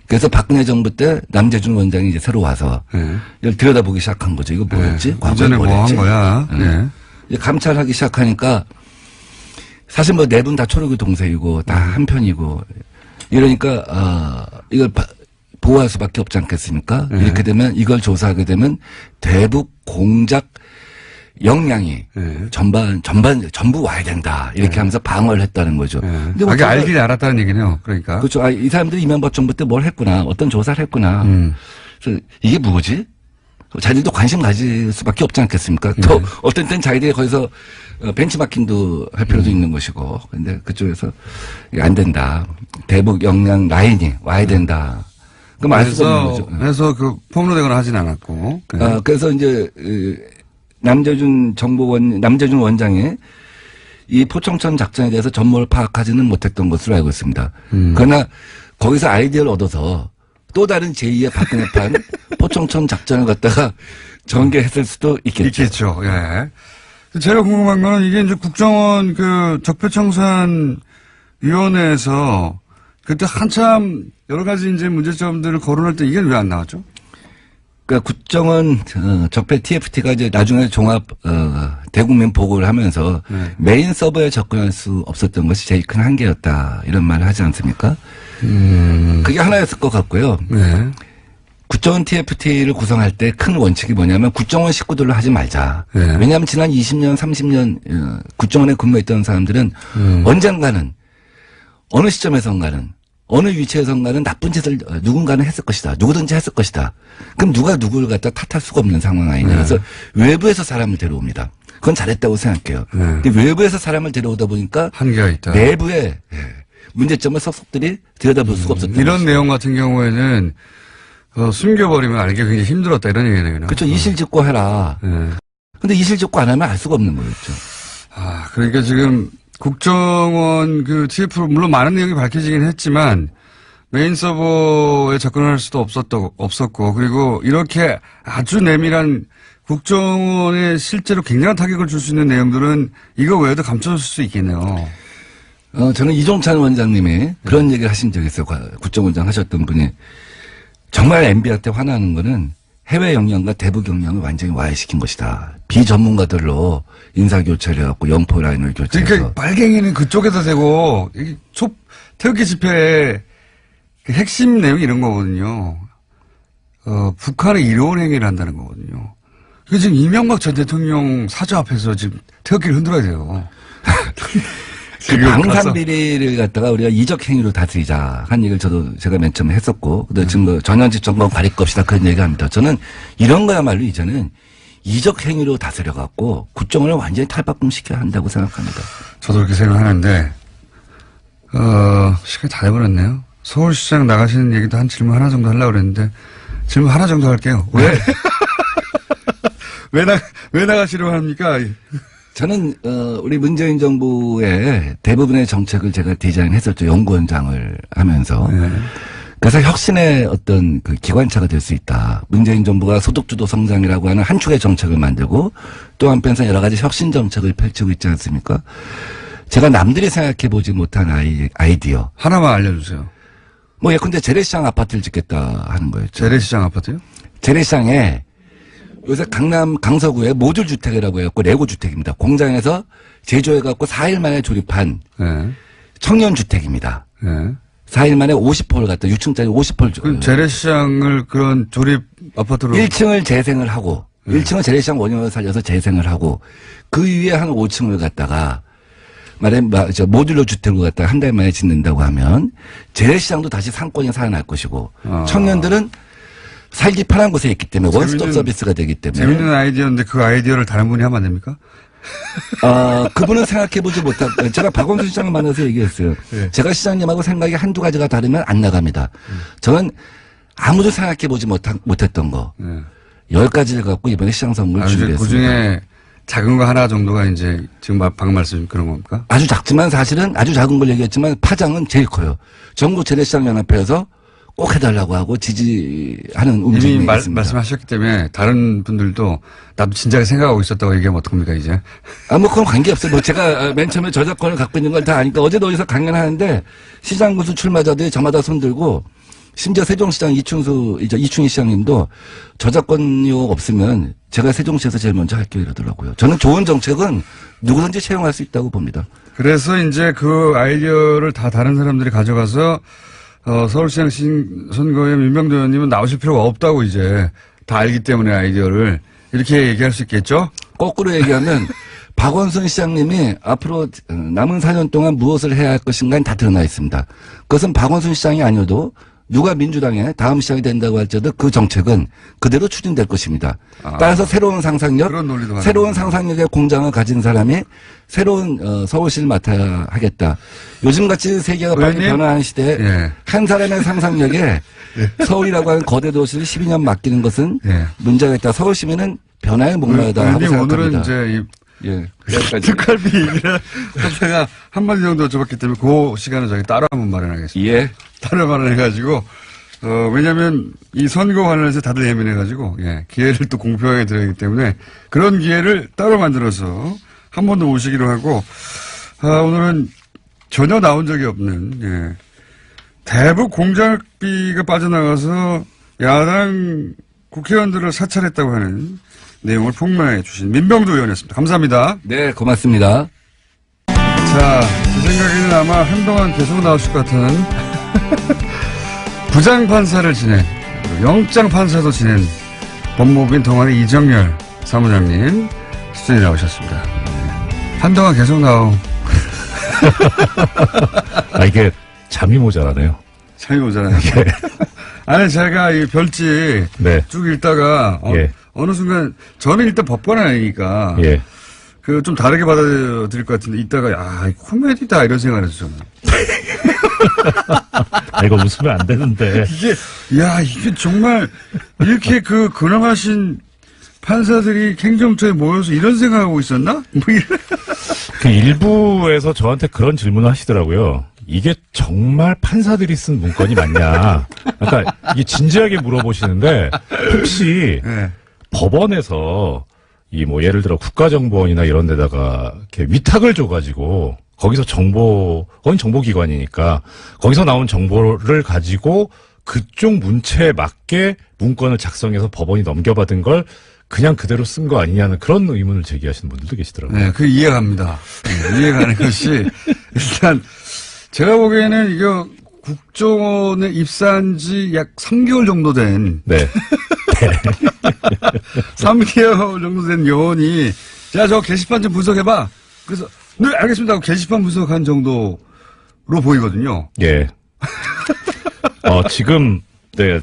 그래서 박근혜 정부 때 남재준 원장이 이제 새로 와서 네. 이걸 들여다보기 시작한 거죠. 이거 뭐였지? 네. 이전에 뭐 한 거야? 네. 이제 감찰하기 시작하니까 사실 뭐 네 분 다 초록이 동생이고 다 한편이고 이러니까 이걸 보호할 수밖에 없지 않겠습니까? 네. 이렇게 되면 이걸 조사하게 되면 대북 공작 역량이 네. 전부 와야 된다. 이렇게 하면서 방어를 했다는 거죠. 네. 근데 뭐 자기 알긴 알았다는 얘기네요. 그러니까. 그렇죠. 이 사람들이 이명박 정부 때 뭘 했구나. 어떤 조사를 했구나. 그래서 이게 뭐지? 자기들도 관심 가질 수밖에 없지 않겠습니까? 또 어떤 땐 자기들이 거기서 벤치마킹도 할 필요도 있는 것이고. 근데 그쪽에서 이게 안 된다. 대북 역량 라인이 와야 된다. 그럼 알 수가 없는 거죠. 해서 그 폭로되거나 하진 않았고. 네. 그래서 이제 남재준 원장이 이 포청천 작전에 대해서 전모를 파악하지는 못했던 것으로 알고 있습니다. 그러나 거기서 아이디어를 얻어서 또 다른 제2의 박근혜판 포청천 작전을 갖다가 전개했을 수도 있겠죠. 있겠죠. 예. 제가 궁금한 거는 이게 이제 국정원 그 적폐청산위원회에서 그때 한참 여러 가지 이제 문제점들을 거론할 때 이게 왜 안 나왔죠? 그러니까 국정원 적폐 TFT가 이제 나중에 종합 대국민 보고를 하면서 네. 메인 서버에 접근할 수 없었던 것이 제일 큰 한계였다. 이런 말을 하지 않습니까? 그게 하나였을 것 같고요. 네. 국정원 TFT를 구성할 때 큰 원칙이 뭐냐면 국정원 식구들로 하지 말자. 네. 왜냐하면 지난 20년, 30년 국정원에 근무했던 사람들은 언젠가는 어느 시점에선가는 어느 위치에선가는 나쁜 짓을 누군가는 했을 것이다. 누구든지 했을 것이다. 그럼 누가 누구를 갖다 탓할 수가 없는 상황 아니냐. 그래서 외부에서 사람을 데려옵니다. 그건 잘했다고 생각해요. 근데 외부에서 사람을 데려오다 보니까 한계가 있다. 내부의 문제점을 속속들이 들여다볼 수가 없었던 이런 것이죠. 내용 같은 경우에는 숨겨버리면 알기 굉장히 힘들었다 이런 얘기네요. 그렇죠. 이실직고 해라. 네. 근데 이실직고 안 하면 알 수가 없는 거였죠. 그러니까 지금 국정원 그 TF로 물론 많은 내용이 밝혀지긴 했지만 메인 서버에 접근할 수도 없었고 그리고 이렇게 아주 내밀한 국정원에 실제로 굉장한 타격을 줄 수 있는 내용들은 이거 외에도 감춰질 수 있겠네요. 저는 이종찬 원장님이 그런 얘기를 하신 적이 있어요. 국정원장 하셨던 분이. 정말 MB한테 화나는 거는 해외 역량과 대북 역량을 완전히 와해시킨 것이다. 비전문가들로 인사교체를 해갖고 영포 라인을 교체해서. 그러니까 빨갱이는 그쪽에서 되고 태극기 집회의 그 핵심 내용이 이런 거거든요. 북한의 이로운 행위를 한다는 거거든요. 그 지금 이명박 전 대통령 사저 앞에서 지금 태극기를 흔들어야 돼요. 그 방산 비리를 갖다가 우리가 이적 행위로 다스리자 한 얘기를 제가 맨 처음에 했었고, 근데 지금 뭐 전현직 정권 가릴 것이다 그런 얘기 합니다. 저는 이런 거야말로 이제는 이적 행위로 다스려 갖고 국정원을 완전히 탈바꿈시켜야 한다고 생각합니다. 저도 그렇게 생각하는데, 시간이 다 돼버렸네요. 서울시장 나가시는 얘기도 한 질문 하나 정도 하려고 그랬는데, 질문 하나 정도 할게요. 왜 나가시려고 합니까? 저는 우리 문재인 정부의 대부분의 정책을 제가 디자인했었죠. 연구원장을 하면서. 네. 그래서 혁신의 어떤 그 기관차가 될 수 있다. 문재인 정부가 소득주도 성장이라고 하는 한 축의 정책을 만들고 또 한편에서 여러 가지 혁신 정책을 펼치고 있지 않습니까? 제가 남들이 생각해보지 못한 아이디어. 하나만 알려주세요. 뭐 예컨대 재래시장 아파트를 짓겠다 하는 거였죠. 재래시장 아파트요? 재래시장에 요새 강남 강서구에 모듈 주택이라고 해갖고 레고 주택입니다. 공장에서 제조해갖고 4일 만에 조립한 네. 청년 주택입니다. 네. 4일 만에 50호를 갖다 6층짜리 50호를 그럼 재래시장을 그런 조립 아파트로 1층을 재생을 하고 1층은 재래시장 원형을 살려서 재생을 하고 그 위에 한 5층을 갖다가 모듈러 주택을 갖다가 한 달 만에 짓는다고 하면 재래시장도 다시 상권이 살아날 것이고 청년들은 살기 편한 곳에 있기 때문에 원스톱 재밌는- 서비스가 되기 때문에. 재밌는 아이디어인데 그 아이디어를 다른 분이 하면 안 됩니까? 그분은 생각해보지 못한, 제가 박원순 시장을 만나서 얘기했어요. 네. 제가 시장님하고 생각이 한두 가지가 다르면 안 나갑니다. 저는 아무도 생각해보지 못했던 거. 네. 10가지를 갖고 이번에 시장 선거를 이제 준비했습니다. 그 중에 작은 거 하나 정도가 이제 지금 방금 말씀 그런 겁니까? 아주 작지만 사실은 아주 작은 걸 얘기했지만 파장은 제일 커요. 전국 재래시장연합회에서 꼭 해달라고 하고 지지하는 움직임이 이미 있습니다. 말씀하셨기 때문에 다른 분들도 나도 진작에 생각하고 있었다고 얘기하면 어떡합니까 이제? 그건 관계없어요. 제가 맨 처음에 저작권을 갖고 있는 걸 다 아니까 어제도 어디서 강연하는데 시장 군수 출마자들이 저마다 손들고 심지어 세종시장 이충희 시장님도 저작권 료 없으면 제가 세종시에서 제일 먼저 할게요 이러더라고요. 저는 좋은 정책은 누구든지 채용할 수 있다고 봅니다. 그래서 이제 그 아이디어를 다 다른 사람들이 가져가서 서울시장 선거에 민병도 의원님은 나오실 필요가 없다고 이제 다 알기 때문에 아이디어를 이렇게 얘기할 수 있겠죠? 거꾸로 얘기하면 박원순 시장님이 앞으로 남은 4년 동안 무엇을 해야 할 것인가는 다 드러나 있습니다. 그것은 박원순 시장이 아니어도 누가 민주당의 다음 시장이 된다고 할지라도 그 정책은 그대로 추진될 것입니다. 따라서 새로운 상상력, 그런 논리도 새로운 가능합니다. 상상력의 공장을 가진 사람이 새로운 서울시를 맡아야 하겠다. 요즘같이 세계가 빨리 의원님? 변화하는 시대에 예. 한 사람의 상상력에 서울이라고 하는 거대 도시를 12년 맡기는 것은 예. 문제가 있다. 서울 시민은 변화에 목마르다 하고 의원님 생각합니다. 오늘은 이제 예. 여기까지. 특갈비 얘기를 제가 한마디 정도 줘봤기 때문에 그 시간을 저희 따로 한번 마련하겠습니다. 예. 따로 마련해가지고 왜냐하면 이 선거 관련해서 다들 예민해가지고 기회를 또 공평하게 드려야 하기 때문에 그런 기회를 따로 만들어서 한 번 더 모시기로 하고 오늘은 전혀 나온 적이 없는 대북 공작비가 빠져나가서 야당 국회의원들을 사찰했다고 하는 내용을 폭로해 주신 민병두 의원이었습니다. 감사합니다. 네, 고맙습니다. 자, 제 생각에는 아마 한동안 계속 나오실 것 같은 부장판사를 지낸, 영장판사도 지낸 법무부인 동안의 이정열 사무장님 스튜디오에 나오셨습니다. 한동안 계속 나오. 이게 잠이 모자라네요. 잠이 오잖아요. 아니, 제가 이 별지 네. 쭉 읽다가 예. 어느 순간 저는 일단 법관 아니니까 예. 그 좀 다르게 받아들일 것 같은데 이따가 이 코미디다 이런 생각을 했어요. 이거 웃으면 안 되는데. 이게 정말 이렇게 그 근엄하신 판사들이 행정처에 모여서 이런 생각하고 있었나? 뭐 이런. 그 일부에서 저한테 그런 질문을 하시더라고요. 이게 정말 판사들이 쓴 문건이 맞냐. 그러니까 이게 진지하게 물어보시는데 혹시 네. 법원에서 이 뭐 예를 들어 국가정보원이나 이런 데다가 이렇게 위탁을 줘가지고 거기서 거긴 정보기관이니까 거기서 나온 정보를 가지고 그쪽 문체에 맞게 문건을 작성해서 법원이 넘겨받은 걸 그냥 그대로 쓴 거 아니냐는 그런 의문을 제기하시는 분들도 계시더라고요. 네, 그 이해갑니다. 이해가는 것이 일단 제가 보기에는 이거 국정원에 입사한 지 약 3개월 정도 된 네. 3개월 정도 된 요원이 자, 저 게시판 좀 분석해봐. 그래서 네, 알겠습니다 하고 게시판 분석한 정도로 보이거든요. 예. 지금, 네,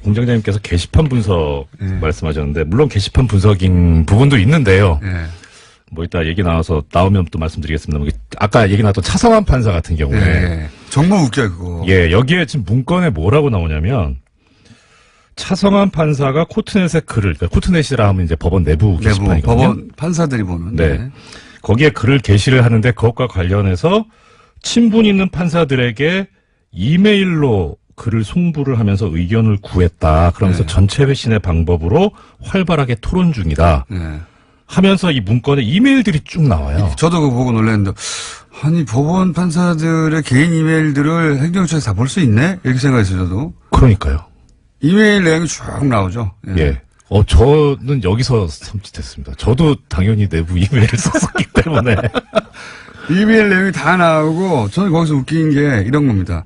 공장장님께서 게시판 분석 말씀하셨는데, 물론 게시판 분석인 부분도 있는데요. 네. 뭐 이따 얘기 나오면 또 말씀드리겠습니다. 아까 얘기 나왔던 차성환 판사 같은 경우에. 네. 정말 웃겨요, 그거. 예, 여기에 지금 문건에 뭐라고 나오냐면, 차성환 판사가 코트넷에 그러니까 코트넷이라 하면 이제 법원 내부 게시판이거든요. 법원 판사들이 보는. 네. 거기에 글을 게시를 하는데 그것과 관련해서 친분 있는 판사들에게 이메일로 글을 송부를 하면서 의견을 구했다. 그러면서 네. 전체 회신의 방법으로 활발하게 토론 중이다. 네. 하면서 이 문건에 이메일들이 쭉 나와요. 저도 그거 보고 놀랐는데, 아니, 법원 판사들의 개인 이메일들을 행정처에서 다 볼 수 있네? 이렇게 생각했어요, 저도. 그러니까요. 이메일 내용이 쭉 나오죠. 예. 저는 여기서 섬찟했습니다. 저도 당연히 내부 이메일을 썼었기 때문에. 이메일 내용이 다 나오고, 저는 거기서 웃긴 게 이런 겁니다.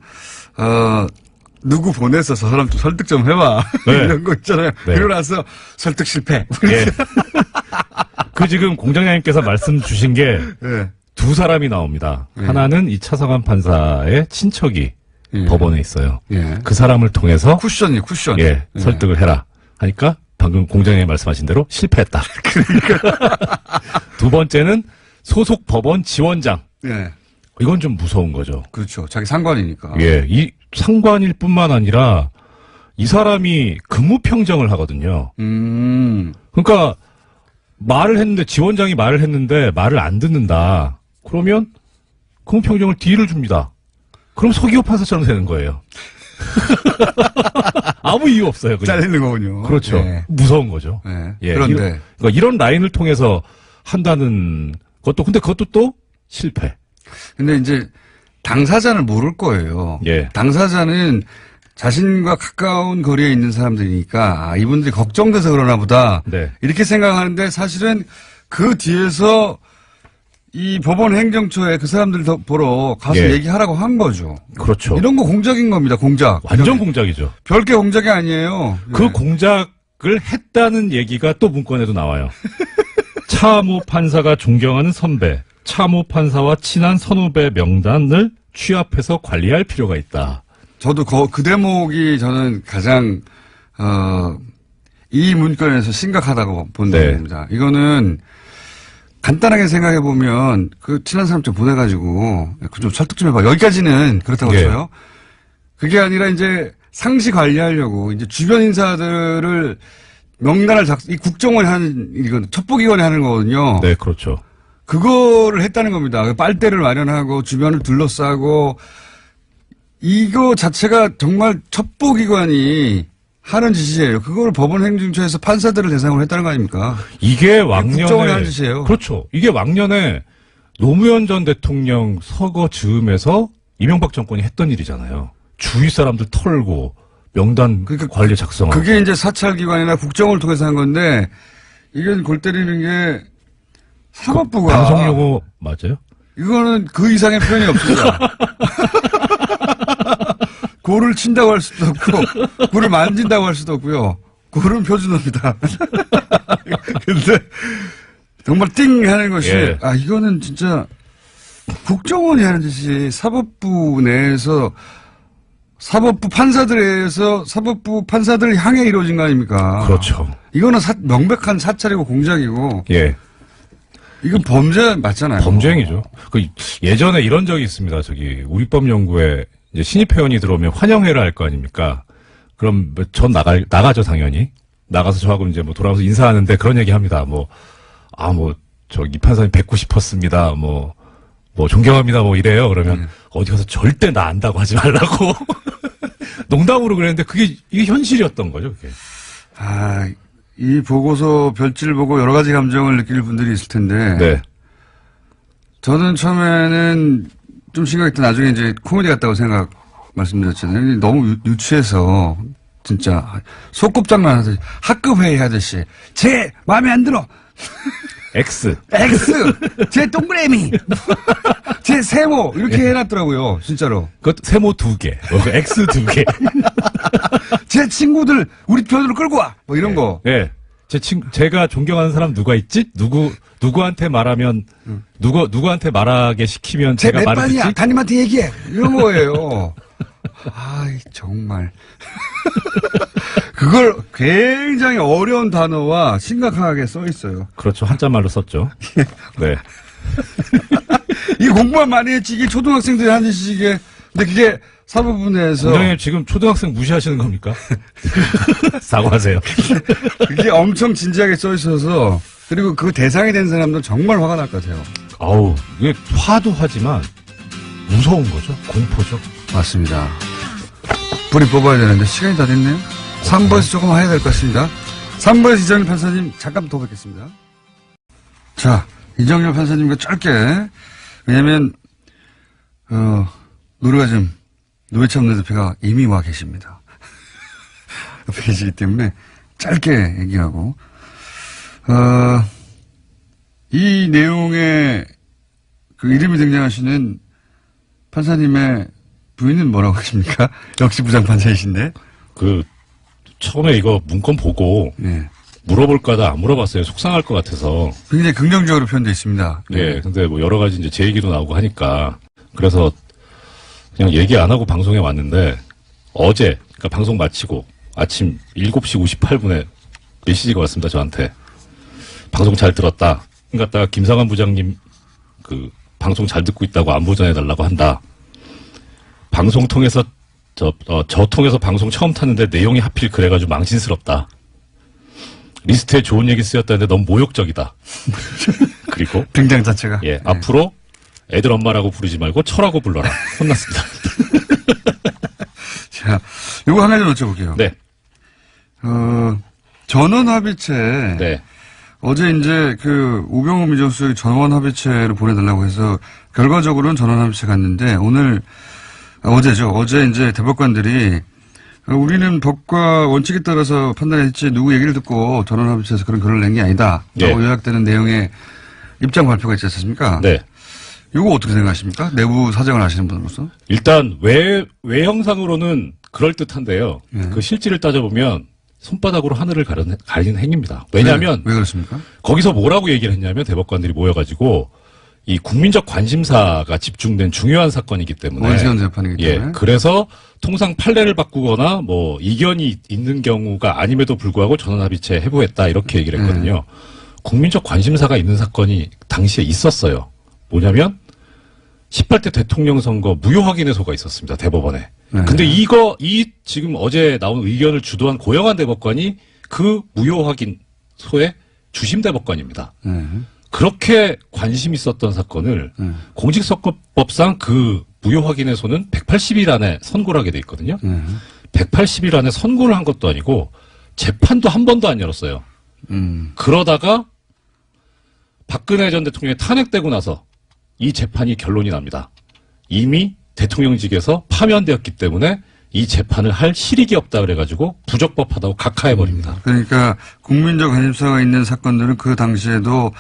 누구 보내서 저 사람 좀 설득 좀 해봐. 네. 이런 거 있잖아요. 네. 그러고 나서 설득 실패. 예. 그 지금 공장장님께서 말씀 주신 게 네. 두 사람이 나옵니다. 하나는 이 차성환 판사의 친척이 예. 법원에 있어요. 예. 그 사람을 통해서 쿠션이 쿠션. 예, 설득을 해라 하니까 방금 공장장님 말씀하신 대로 실패했다. 두 번째는 소속 법원 지원장. 예. 이건 좀 무서운 거죠. 그렇죠. 자기 상관이니까. 예, 이 상관일 뿐만 아니라 이 사람이 근무 평정을 하거든요. 그러니까 말을 했는데 지원장이 말을 했는데 말을 안 듣는다. 그러면 근무 평정을 D를 줍니다. 그럼 서기호 판사처럼 되는 거예요. 아무 이유 없어요. 그냥. 잘리는 거군요. 그렇죠. 예. 무서운 거죠. 예. 예, 그런데 그러니까 이런 라인을 통해서 한다는 것도 근데 그것도 또 실패. 근데 이제 당사자는 모를 거예요. 예. 당사자는 자신과 가까운 거리에 있는 사람들이니까 이분들이 걱정돼서 그러나 보다 네. 이렇게 생각하는데 사실은 그 뒤에서 이 법원 행정처에 그 사람들 보러 가서 예. 얘기하라고 한 거죠. 그렇죠. 이런 거 공작인 겁니다. 공작. 완전 공작이죠. 별게 공작이 아니에요. 그 예. 공작을 했다는 얘기가 또 문건에도 나와요. 차모 판사가 존경하는 선배, 차모 판사와 친한 선후배 명단을 취합해서 관리할 필요가 있다. 저도 그 대목이 저는 가장 이 문건에서 심각하다고 본답니다. 네. 이거는 간단하게 생각해 보면 그 친한 사람 좀 보내가지고 좀 설득 좀 해봐. 여기까지는 그렇다고 예. 쳐요. 그게 아니라 이제 상시 관리하려고 이제 주변 인사들을 명단을 이 국정원이 하는 이건 첩보기관이 하는 거거든요. 네, 그렇죠. 그거를 했다는 겁니다. 빨대를 마련하고 주변을 둘러싸고 이거 자체가 정말 첩보기관이 하는 짓이에요. 그걸 법원 행정처에서 판사들을 대상으로 했다는 거 아닙니까? 이게 국정원이 왕년에 하는 짓이에요. 그렇죠. 이게 왕년에 노무현 전 대통령 서거 즈음에서 이명박 정권이 했던 일이잖아요. 주위 사람들 털고 명단 그러니까 관리 작성하고. 그게 이제 사찰기관이나 국정을 통해서 한 건데 이건 골 때리는 게 사법부가 방송 용어 맞아요? 이거는 그 이상의 표현이 없습니다. 고를 친다고 할 수도 없고 고를 만진다고 할 수도 없고요. 고는 표준어입니다. 근데 정말 띵 하는 것이 예. 이거는 진짜 국정원이 하는 짓이 사법부 내에서 사법부 판사들에서 사법부 판사들을 향해 이루어진 거 아닙니까? 그렇죠. 이거는 명백한 사찰이고 공작이고 예. 이건 범죄 맞잖아요. 범죄행위죠. 그 예전에 이런 적이 있습니다. 저기 우리법연구회 이제 신입 회원이 들어오면 환영회를 할 거 아닙니까? 그럼 전 나가죠 당연히. 나가서 저하고 이제 뭐 돌아와서 인사하는데 그런 얘기 합니다. 이 판사님 뵙고 싶었습니다. 뭐 존경합니다. 뭐 이래요. 그러면 어디 가서 절대 나 안다고 하지 말라고. 농담으로 그랬는데 이게 현실이었던 거죠. 그게. 이 보고서 별지를 보고 여러 가지 감정을 느낄 분들이 있을 텐데. 네. 저는 처음에는 좀 심각했던 나중에 이제 코미디 같다고 말씀드렸잖아요. 너무 유치해서 진짜 소꿉장난 하듯이 학급 회의 하듯이 제 마음에 안 들어. X. 제 동그라미. 제 세모 이렇게 해놨더라고요. 진짜로. 그것도 세모 2개. X 2개. 제 친구들 우리 편으로 끌고 와. 뭐 이런 거. 예. 제가 존경하는 사람 누가 있지? 누구한테 말하면, 누구한테 말하게 시키면 제 제가 말을 듣지? 몇 반이야? 담임한테 얘기해. 이런 거예요. 정말. 그걸 굉장히 어려운 단어와 심각하게 써 있어요. 그렇죠. 한자말로 썼죠. 네. 이 공부만 많이 했지. 이게 초등학생들이 하는 짓이 이게. 근데 그게 사법부 내에서. 원장님 지금 초등학생 무시하시는 겁니까? 사과하세요. 그게 엄청 진지하게 써 있어서. 그리고 그 대상이 된 사람들 정말 화가 날 것 같아요. 아우, 이게 화도 하지만 무서운 거죠. 공포죠. 맞습니다. 불이 뽑아야 되는데 시간이 다 됐네요. 3부에서 조금 해야 될 것 같습니다. 3부에서 이정열 판사님 잠깐 더 뵙겠습니다. 자, 이정열 판사님과 짧게. 왜냐면, 노회찬 원내대표가 이미 와 계십니다. 옆에 계시기 때문에 짧게 얘기하고, 이 내용에 그 이름이 등장하시는 판사님의 부인은 뭐라고 하십니까? 역시 부장판사이신데. 처음에 이거 문건 보고 네. 물어볼까 하다 안 물어봤어요. 속상할 것 같아서. 굉장히 긍정적으로 표현되어 있습니다. 예, 근데 뭐 여러 가지 이제 제 얘기도 나오고 하니까. 그래서 그냥 얘기 안 하고 방송에 왔는데 어제 그러니까 방송 마치고 아침 7시 58분에 메시지가 왔습니다. 저한테. 방송 잘 들었다. 그러니까 김상환 부장님 그 방송 잘 듣고 있다고 안부 전해달라고 한다. 방송 통해서 저 통해서 방송 처음 탔는데 내용이 하필 그래가지고 망신스럽다. 리스트에 좋은 얘기 쓰였다는데 너무 모욕적이다. 그리고 등장 자체가. 예, 앞으로 애들 엄마라고 부르지 말고 철하고 불러라. 혼났습니다. 자, 요거 하나 좀 여쭤볼게요. 네. 전원합의체. 네. 어제 이제 그 우병우 민정수석이 전원합의체를 보내달라고 해서 결과적으로는 전원합의체 갔는데 어제죠. 어제 이제 대법관들이 우리는 법과 원칙에 따라서 판단했지 누구 얘기를 듣고 전원합의체에서 그런 결론을 낸 게 아니다. 라고 네. 요약되는 내용의 입장 발표가 있지 않습니까? 네. 이거 어떻게 생각하십니까? 내부 사정을 아시는 분으로서? 일단 외형상으로는 그럴듯한데요. 그 실질을 따져보면 손바닥으로 하늘을 가리는 행위입니다. 왜냐하면 왜 그렇습니까? 거기서 뭐라고 얘기를 했냐면 대법관들이 모여가지고 이 국민적 관심사가 집중된 중요한 사건이기 때문에 원시현 재판이기 때문에. 예, 그래서 통상 판례를 바꾸거나 뭐 이견이 있는 경우가 아님에도 불구하고 전원합의체 해부했다 이렇게 얘기를 했거든요. 국민적 관심사가 있는 사건이 당시에 있었어요. 뭐냐면 18대 대통령 선거 무효 확인의소가 있었습니다. 대법원에. 네. 근데 지금 어제 나온 의견을 주도한 고영한 대법관이 그 무효 확인소의 주심 대법관입니다. 그렇게 관심 있었던 사건을 공직선거법상 그 무효 확인의소는 180일 안에 선고를 하게 돼 있거든요. 180일 안에 선고를 한 것도 아니고 재판도 한 번도 안 열었어요. 그러다가 박근혜 전 대통령이 탄핵되고 나서 이 재판이 결론이 납니다. 이미 대통령직에서 파면되었기 때문에 이 재판을 할 실익이 없다 그래가지고 부적법하다고 각하해버립니다. 그러니까 국민적 관심사가 있는 사건들은 그 당시에도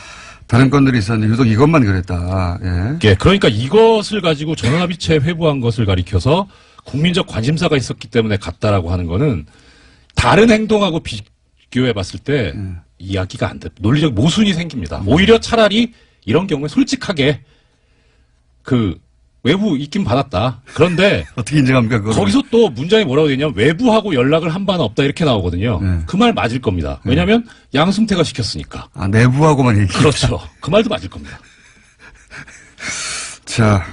다른 건들이 있었는데 유독 이것만 그랬다. 예. 예, 그러니까 이것을 가지고 전원합의체 회부한 것을 가리켜서 국민적 관심사가 있었기 때문에 갔다라고 하는 거는 다른 행동하고 비교해 봤을 때 이야기가 안 돼. 논리적 모순이 생깁니다. 오히려 차라리 이런 경우에 솔직하게 그 외부 있긴 받았다. 그런데 어떻게 인정합니까? 그거를? 거기서 또 문장이 뭐라고 되냐면 외부하고 연락을 한 바는 없다 이렇게 나오거든요. 그 말 맞을 겁니다. 왜냐하면 양승태가 시켰으니까. 아, 내부하고만 얘기. 그렇죠. 그 말도 맞을 겁니다. 자,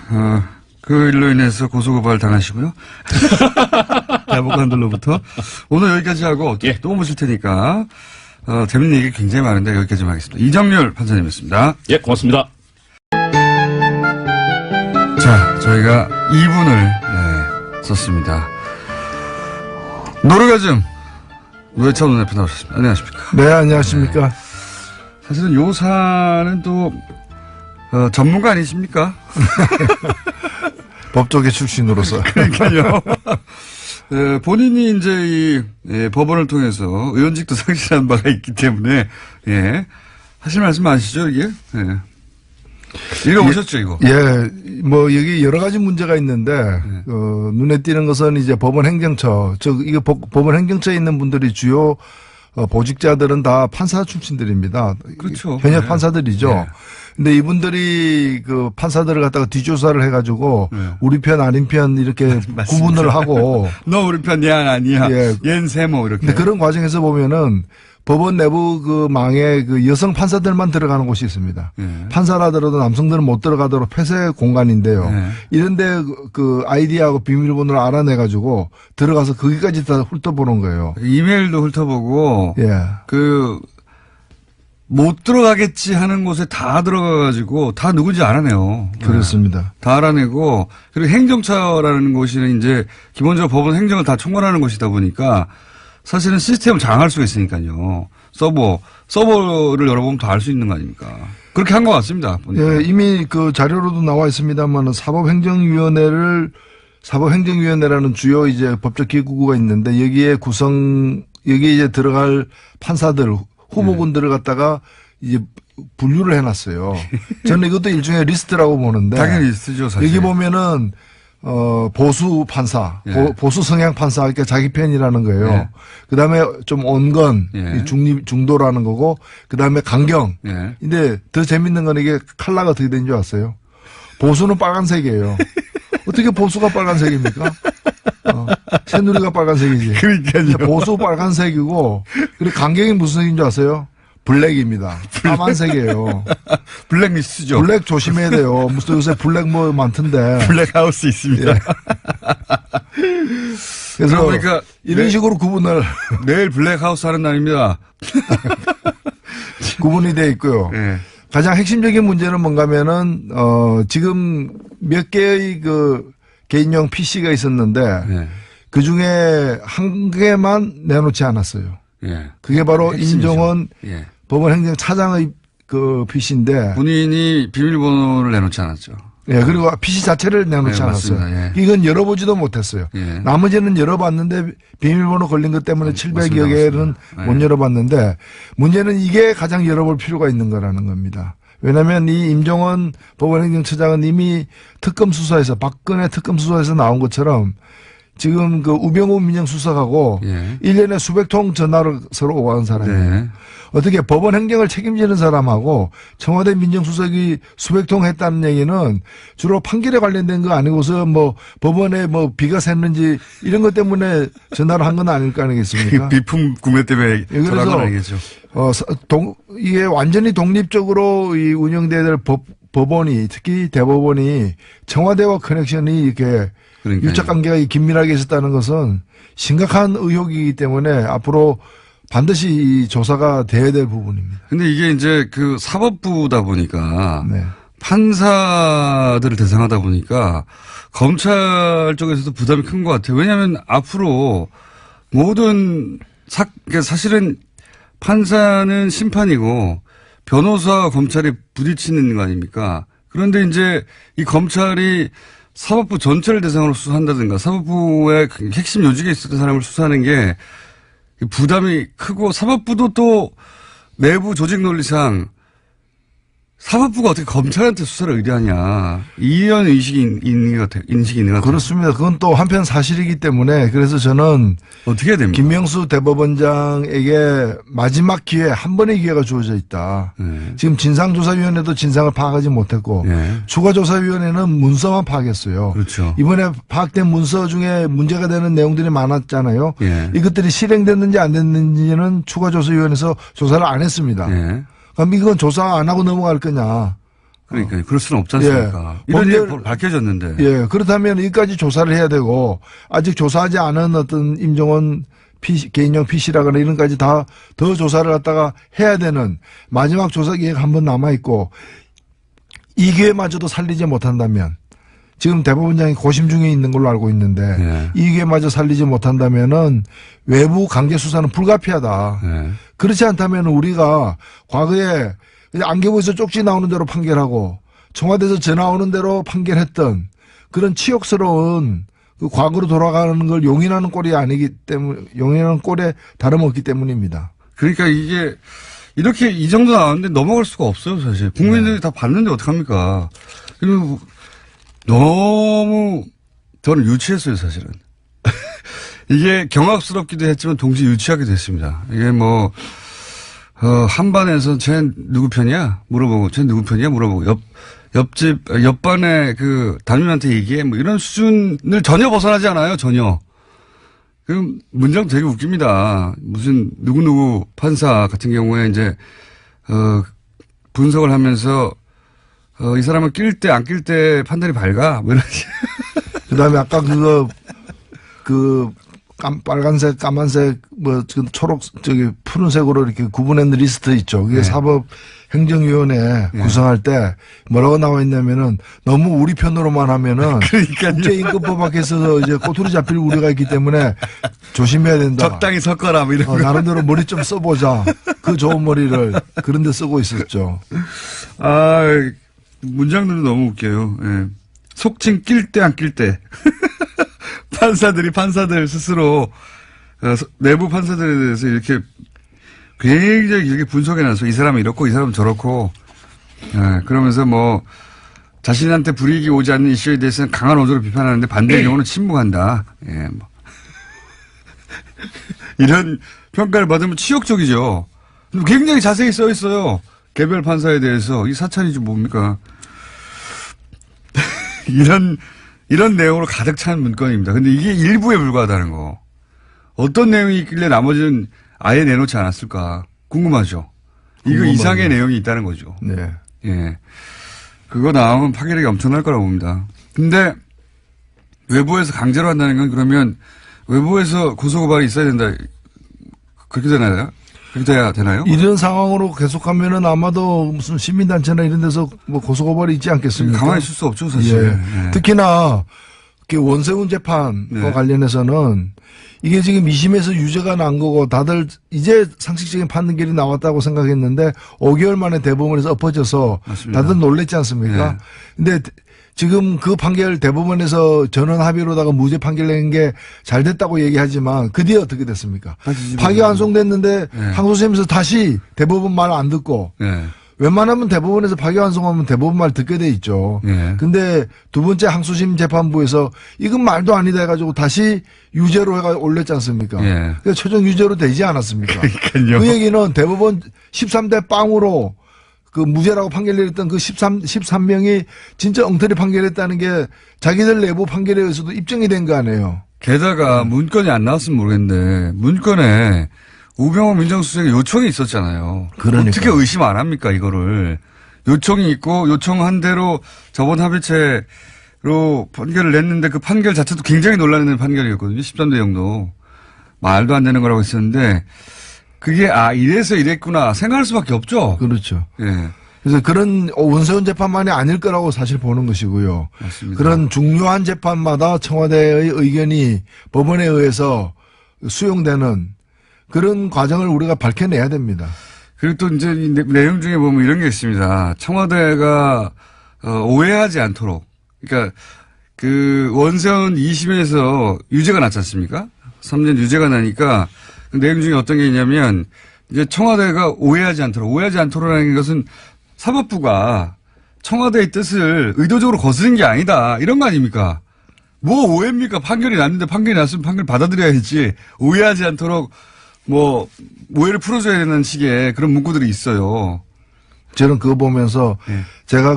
그 일로 인해서 고소고발 당하시고요. 대법관들로부터. 오늘 여기까지 하고 예. 또 모실 테니까, 재밌는 얘기 굉장히 많은데 여기까지만 하겠습니다. 이정렬 판사님이었습니다. 예, 고맙습니다. 자, 저희가 2분을 썼습니다. 노르가즘 노회찬 원내대표 나오셨습니다. 안녕하십니까? 네, 안녕하십니까? 사실은 요 사안은 또 전문가 아니십니까? 법조계 출신으로서. 그러니까요. 본인이 이제 이 법원을 통해서 의원직도 상실한 바가 있기 때문에 예. 하실 말씀 아시죠 이게? 예. 읽어보셨죠 이거? 예, 뭐 여기 여러 가지 문제가 있는데 눈에 띄는 것은 이제 법원 행정처, 이거 법원 행정처에 있는 분들이 주요 보직자들은 다 판사 출신들입니다. 그렇죠. 현역 네. 판사들이죠. 네. 근데 이분들이 그 판사들을 갖다가 뒷조사를 해가지고 네. 우리 편 아닌 편 이렇게 구분을 하고 너 우리 편 얘 아니야. 예. 얜 세모 이렇게. 근데 그런 과정에서 보면은 법원 내부 그 망에 그 여성 판사들만 들어가는 곳이 있습니다. 판사라 하더라도 남성들은 못 들어가도록 폐쇄 공간인데요. 이런데 그 아이디하고 비밀번호를 알아내가지고 들어가서 거기까지 다 훑어보는 거예요. 이메일도 훑어보고 예. 못 들어가겠지 하는 곳에 다 들어가가지고 다 누군지 알아내요. 그렇습니다. 다 알아내고 그리고 행정처라는 곳이 이제 기본적으로 법원 행정을 다 총괄하는 곳이다 보니까 사실은 시스템을 장악할 수가 있으니까요. 서버를 열어보면 다 알 수 있는 거 아닙니까? 그렇게 한 것 같습니다. 보니까. 예, 이미 그 자료로도 나와 있습니다만은 사법행정위원회라는 주요 이제 법적 기구가 있는데 여기에 이제 들어갈 판사들, 후보군들을 갖다가 이제 분류를 해놨어요. 저는 이것도 일종의 리스트라고 보는데. 당연히 리스트죠, 사실. 여기 보면은 보수 판사, 예. 보수 성향 판사, 그러니까 자기 편이라는 거예요. 예. 그 다음에 좀 온건, 예. 중도라는 거고, 그 다음에 강경. 예. 근데 더 재밌는 건 이게 컬러가 어떻게 된 줄 아세요? 보수는 빨간색이에요. 어떻게 보수가 빨간색입니까? 새누리가 빨간색이지. 그러니까요. 보수 빨간색이고, 그리고 강경이 무슨 색인 줄 아세요? 블랙입니다. 까만색이에요. 블랙리스트죠. 블랙 조심해야 돼요. 무슨 요새 블랙 뭐 많던데. 블랙하우스 있습니다. 예. 그래서 그러니까 이런 식으로 구분을 내일 블랙하우스 하는 날입니다. 구분이 돼 있고요. 예. 가장 핵심적인 문제는 뭔가면은 지금 몇 개의 그 개인용 PC가 있었는데 예. 그 중에 한 개만 내놓지 않았어요. 예. 그게 바로 핵심이죠. 임종원 예. 법원행정차장의 그 PC인데 본인이 비밀번호를 내놓지 않았죠. 예, 그리고 PC 자체를 내놓지 네, 않았어요. 맞습니다. 예. 이건 열어보지도 못했어요. 예. 나머지는 열어봤는데 비밀번호 걸린 것 때문에 700여 개는 맞습니다. 못 열어봤는데 문제는 이게 가장 열어볼 필요가 있는 거라는 겁니다. 왜냐하면 이 임종원 법원행정처장은 이미 특검 수사에서 박근혜 특검 수사에서 나온 것처럼 지금 그 우병우 민정수석하고 예. 1년에 수백 통 전화를 서로 오가는 사람이에요. 네. 어떻게 법원 행정을 책임지는 사람하고 청와대 민정수석이 수백 통 했다는 얘기는 주로 판결에 관련된 거 아니고서 뭐 법원에 뭐 비가 샜는지 이런 것 때문에 전화를 한 건 아닐 거 아니겠습니까? 비품 구매 때문에 예, 전화한 건 그래서 아니겠죠. 이게 완전히 독립적으로 이 운영돼야 될 법원이 특히 대법원이 청와대와 커넥션이 이렇게 그러니까요. 유착 관계가 긴밀하게 있었다는 것은 심각한 의혹이기 때문에 앞으로 반드시 이 조사가 돼야 될 부분입니다. 근데 이게 이제 그 사법부다 보니까 네. 판사들을 대상하다 보니까 검찰 쪽에서도 부담이 큰 것 같아요. 왜냐하면 앞으로 모든 그러니까 사실은 판사는 심판이고 변호사와 검찰이 부딪히는 거 아닙니까? 그런데 이제 이 검찰이 사법부 전체를 대상으로 수사한다든가 사법부의 핵심 요직에 있었던 사람을 수사하는 게 부담이 크고 사법부도 또 내부 조직 논리상 사법부가 어떻게 검찰한테 수사를 의뢰하냐. 이런 인식이 있는 것 같아요. 그렇습니다. 그건 또 한편 사실이기 때문에 그래서 저는 어떻게 해야 됩니까? 김명수 대법원장에게 마지막 기회, 한 번의 기회가 주어져 있다. 네. 지금 진상조사위원회도 진상을 파악하지 못했고 네. 추가조사위원회는 문서만 파악했어요. 그렇죠. 이번에 파악된 문서 중에 문제가 되는 내용들이 많았잖아요. 예. 이것들이 실행됐는지 안 됐는지는 추가조사위원회에서 조사를 안 했습니다. 예. 그럼 이건 조사 안 하고 넘어갈 거냐. 그러니까 그럴 수는 없지 않습니까? 예. 이런 범죄- 게 밝혀졌는데. 예, 그렇다면 여기까지 조사를 해야 되고 아직 조사하지 않은 어떤 임종원 개인용 PC라거나 이런 까지 다 더 조사를 갖다가 해야 되는 마지막 조사 기회가 한 번 남아있고 이 기회마저도 살리지 못한다면 지금 대법원장이 고심 중에 있는 걸로 알고 있는데 예. 이 기회마저 살리지 못한다면은 외부 강제 수사는 불가피하다. 예. 그렇지 않다면 우리가 과거에 안개부에서 쪽지 나오는 대로 판결하고 청와대에서 전화 오는 대로 판결했던 그런 치욕스러운 그 과거로 돌아가는 걸 용인하는 꼴이 아니기 때문에 용인하는 꼴에 다름없기 때문입니다. 그러니까 이게 이렇게 이 정도 나왔는데 넘어갈 수가 없어요, 사실. 국민들이 다 봤는데 어떡합니까? 그리고 너무 저는 유치했어요, 사실은. 이게 경악스럽기도 했지만 동시에 유치하기도 했습니다. 이게 뭐, 한반에서 쟤 누구 편이야? 물어보고, 쟤 누구 편이야? 물어보고, 옆반에 그 담임한테 얘기해. 뭐 이런 수준을 전혀 벗어나지 않아요, 전혀. 그럼 문장 되게 웃깁니다. 무슨 누구누구 판사 같은 경우에 이제, 분석을 하면서, 이 사람은 낄 때 안 낄 때 판단이 밝아. 뭐 이런. 그 다음에 아까 빨간색, 까만색, 뭐, 지금 초록, 푸른색으로 이렇게 구분한 리스트 있죠. 그게 네. 사법행정위원회 구성할 때 뭐라고 나와 있냐면은 너무 우리 편으로만 하면은 그러니까요. 국제임금법 밖에서 이제 꼬투리 잡힐 우려가 있기 때문에 조심해야 된다. 적당히 섞어라. 뭐 이런 거. 나름대로 머리 좀 써보자. 그 좋은 머리를 그런 데 쓰고 있었죠. 아, 문장들도 너무 웃겨요. 예. 속칭 낄 때 안 낄 때. 판사들 스스로 내부 판사들에 대해서 이렇게 굉장히 이렇게 분석해놔서 이 사람은 이렇고 이 사람은 저렇고 그러면서 뭐 자신한테 불이익이 오지 않는 이슈에 대해서는 강한 어조로 비판하는데 반대의 경우는 침묵한다. 예, 뭐. 이런 평가를 받으면 치욕적이죠. 굉장히 자세히 써 있어요. 개별 판사에 대해서 이 사찰이지 뭡니까? 이런 내용으로 가득 찬 문건입니다. 근데 이게 일부에 불과하다는 거. 어떤 내용이 있길래 나머지는 아예 내놓지 않았을까 궁금하죠. 이거 이상의 내용이 있다는 거죠. 네. 예. 그거 나오면 파괴력이 엄청날 거라고 봅니다. 근데 외부에서 강제로 한다는 건 그러면 외부에서 고소고발이 있어야 된다. 그렇게 되나요? 그렇게 돼야 되나요? 이런 상황으로 계속하면은 아마도 무슨 시민단체나 이런 데서 뭐 고소고발이 있지 않겠습니까? 가만히 있을 수 없죠, 사실. 예. 예. 특히나 원세훈 재판과 네. 관련해서는 이게 지금 2심에서 유죄가 난 거고 다들 이제 상식적인 판결이 나왔다고 생각했는데 5개월 만에 대법원에서 엎어져서 맞습니다. 다들 놀랬지 않습니까? 네. 근데 지금 그 판결 대법원에서 전원 합의로다가 무죄 판결 낸 게 잘 됐다고 얘기하지만 그 뒤에 어떻게 됐습니까? 파기환송됐는데 네. 항소심에서 다시 대법원 말 안 듣고 예. 웬만하면 대법원에서 파기환송하면 대법원 말 듣게 돼 있죠. 예. 근데 두 번째 항소심 재판부에서 이건 말도 아니다 해가지고 다시 유죄로 해가 올렸지 않습니까? 예. 그러니까 최종 유죄로 되지 않았습니까? 그러니까요. 그 얘기는 대법원 13대 빵으로 그 무죄라고 판결 내렸던 그 13명이 진짜 엉터리 판결했다는 게 자기들 내부 판결에 의해서도 입증이 된 거 아니에요. 게다가 문건이 안 나왔으면 모르겠는데 문건에 우병우 민정수석의 요청이 있었잖아요. 그러니까요. 어떻게 의심 안 합니까 이거를. 요청이 있고 요청한 대로 저번 합의체로 판결을 냈는데 그 판결 자체도 굉장히 논란이 되는 판결이었거든요. 13대 0도. 말도 안 되는 거라고 했었는데 그게 이래서 이랬구나 생각할 수밖에 없죠. 그렇죠. 예. 그래서 그런 원세훈 재판만이 아닐 거라고 사실 보는 것이고요. 맞습니다. 그런 중요한 재판마다 청와대의 의견이 법원에 의해서 수용되는 그런 과정을 우리가 밝혀내야 됩니다. 그리고 또 이제 이 내용 중에 보면 이런 게 있습니다. 청와대가 오해하지 않도록. 그러니까 그 원세훈 2심에서 유죄가 났지 않습니까? 3년 유죄가 나니까 그 내용 중에 어떤 게 있냐면 이제 청와대가 오해하지 않도록라는 것은 사법부가 청와대의 뜻을 의도적으로 거스른 게 아니다. 이런 거 아닙니까? 뭐 오해입니까? 판결이 났는데 판결이 났으면 판결 받아들여야지. 오해하지 않도록 뭐 오해를 풀어줘야 되는 식의 그런 문구들이 있어요. 저는 그거 보면서 예. 제가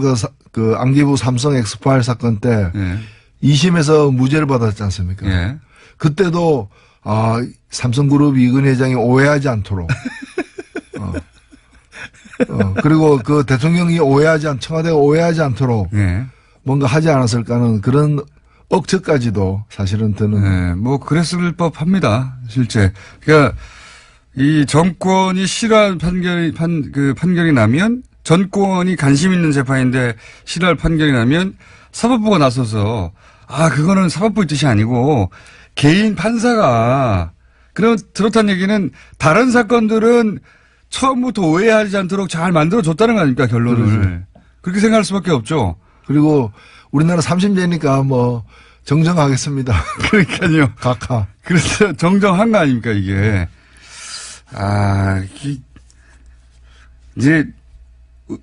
그 안기부 삼성 엑스파일 사건 때 예. 2심에서 무죄를 받았지 않습니까? 예. 그때도 삼성그룹 이근 회장이 오해하지 않도록 그리고 그 대통령이 청와대가 오해하지 않도록 예. 뭔가 하지 않았을까 하는 그런 억측까지도 사실은 드는. 네, 뭐 그랬을 법합니다. 실제. 그러니까 이 정권이 싫어하는 판결이 나면 전권이 관심 있는 재판인데 싫어할 판결이 나면 사법부가 나서서 그거는 사법부의 뜻이 아니고 개인 판사가 그렇다는 얘기는 다른 사건들은 처음부터 오해하지 않도록 잘 만들어줬다는 거 아닙니까 결론을. 그렇죠. 그렇게 생각할 수밖에 없죠. 그리고 우리나라 30대니까 뭐 정정하겠습니다. 그러니까요. 각하. 그래서 정정한 거 아닙니까 이게. 이제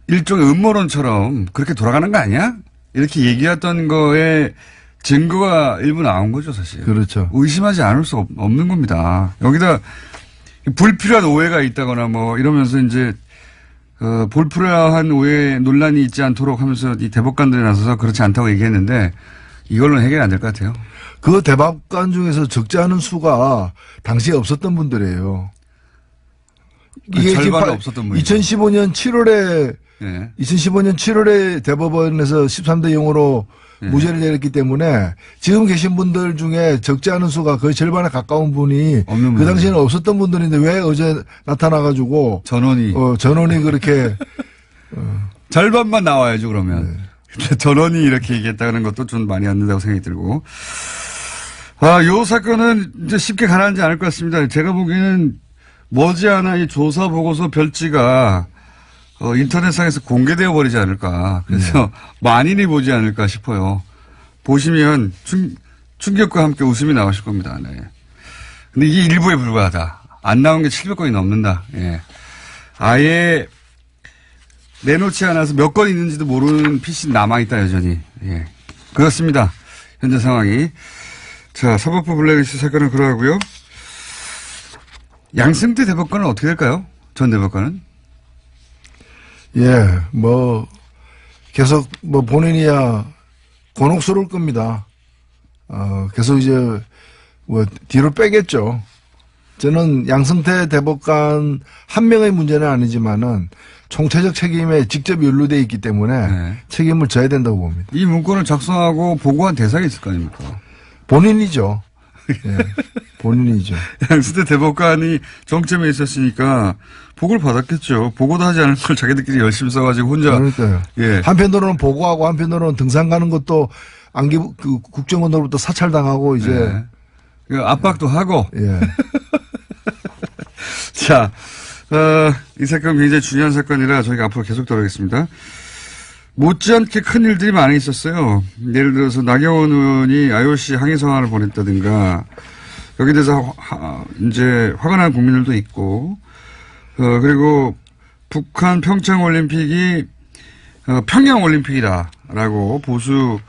일종의 음모론처럼 그렇게 돌아가는 거 아니야? 이렇게 얘기했던 거에 증거가 일부 나온 거죠 사실. 그렇죠. 의심하지 않을 수 없는 겁니다. 여기다 불필요한 오해가 있다거나 뭐 이러면서 이제 불필요한 오해 논란이 있지 않도록 하면서 이 대법관들이 나서서 그렇지 않다고 얘기했는데 이걸로는 해결이 안 될 것 같아요. 그 대법관 중에서 적지 않은 수가 당시에 없었던 분들이에요. 이게 절반은 없었던 분이죠. 2015년 7월에 예. 2015년 7월에 대법원에서 13대 0으로 무죄를 내렸기 때문에 지금 계신 분들 중에 적지 않은 수가 거의 절반에 가까운 분이 없는 그 당시에는 없었던 분들인데 왜 어제 나타나가지고 전원이 전원이 그렇게 절반만 나와야죠 그러면. 근데 전원이 이렇게 얘기했다는 것도 좀 많이 안 된다고 생각이 들고. 요 사건은 이제 쉽게 가라앉지 않을 것 같습니다. 제가 보기에는 머지않아 이 조사 보고서 별지가 인터넷상에서 공개되어 버리지 않을까. 그래서 많이들 보지 않을까 싶어요. 보시면 충격과 함께 웃음이 나오실 겁니다. 네. 근데 이게 일부에 불과하다. 안 나온 게 700건이 넘는다. 예. 아예 내놓지 않아서 몇 건 있는지도 모르는 PC 남아있다 여전히. 예. 그렇습니다. 현재 상황이. 자, 사법부 블랙리스트 사건은 그러하고요. 양승태 대법관은 어떻게 될까요? 전 대법관은? 뭐 계속 본인이야 곤혹스러울 겁니다. 계속 이제 뭐 뒤로 빼겠죠. 저는 양승태 대법관 한 명의 문제는 아니지만은 총체적 책임에 직접 연루돼 있기 때문에 네. 책임을 져야 된다고 봅니다. 이 문건을 작성하고 보고한 대상이 있을 거 아닙니까? 본인이죠. 예, 본인이죠. 양승태 대법관이 정점에 있었으니까 보고를 받았겠죠. 보고도 하지 않을 걸 자기들끼리 열심히 써가지고 혼자. 그러니까요. 예. 한편으로는 보고하고 한편으로는 등산 가는 것도 국정원으로부터 사찰당하고 이제 네. 그 압박도 하고. 예. 자, 이 사건 굉장히 중요한 사건이라 저희가 앞으로 계속 다루겠습니다. 못지않게 큰 일들이 많이 있었어요. 예를 들어서 나경원 의원이 IOC 항의 성안을 보냈다든가 여기에 대해서 이제 화가 난 국민들도 있고 그리고 북한 평창 올림픽이 평양 올림픽이다라고 보수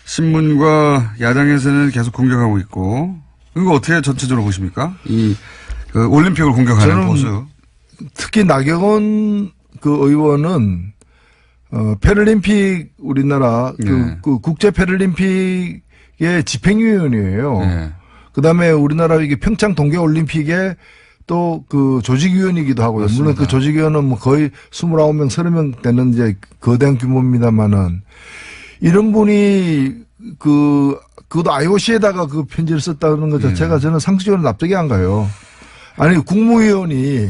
신문과 야당에서는 계속 공격하고 있고 이거 어떻게 전체적으로 보십니까? 그 올림픽을 공격하는 보수. 특히 나경원 그 의원은 패럴림픽 우리나라 네. 그 국제 패럴림픽의 집행위원이에요. 네. 그다음에 우리나라 이게 평창 동계 올림픽에 또 그 조직위원이기도 하고요. 맞습니다. 물론 그 조직위원은 뭐 거의 29명, 30명 되는 이제 거대한 규모입니다만은 이런 분이 그것도 IOC에다가 그 편지를 썼다는 것 자체가 저는 상식적으로 납득이 안 가요. 아니, 국무위원이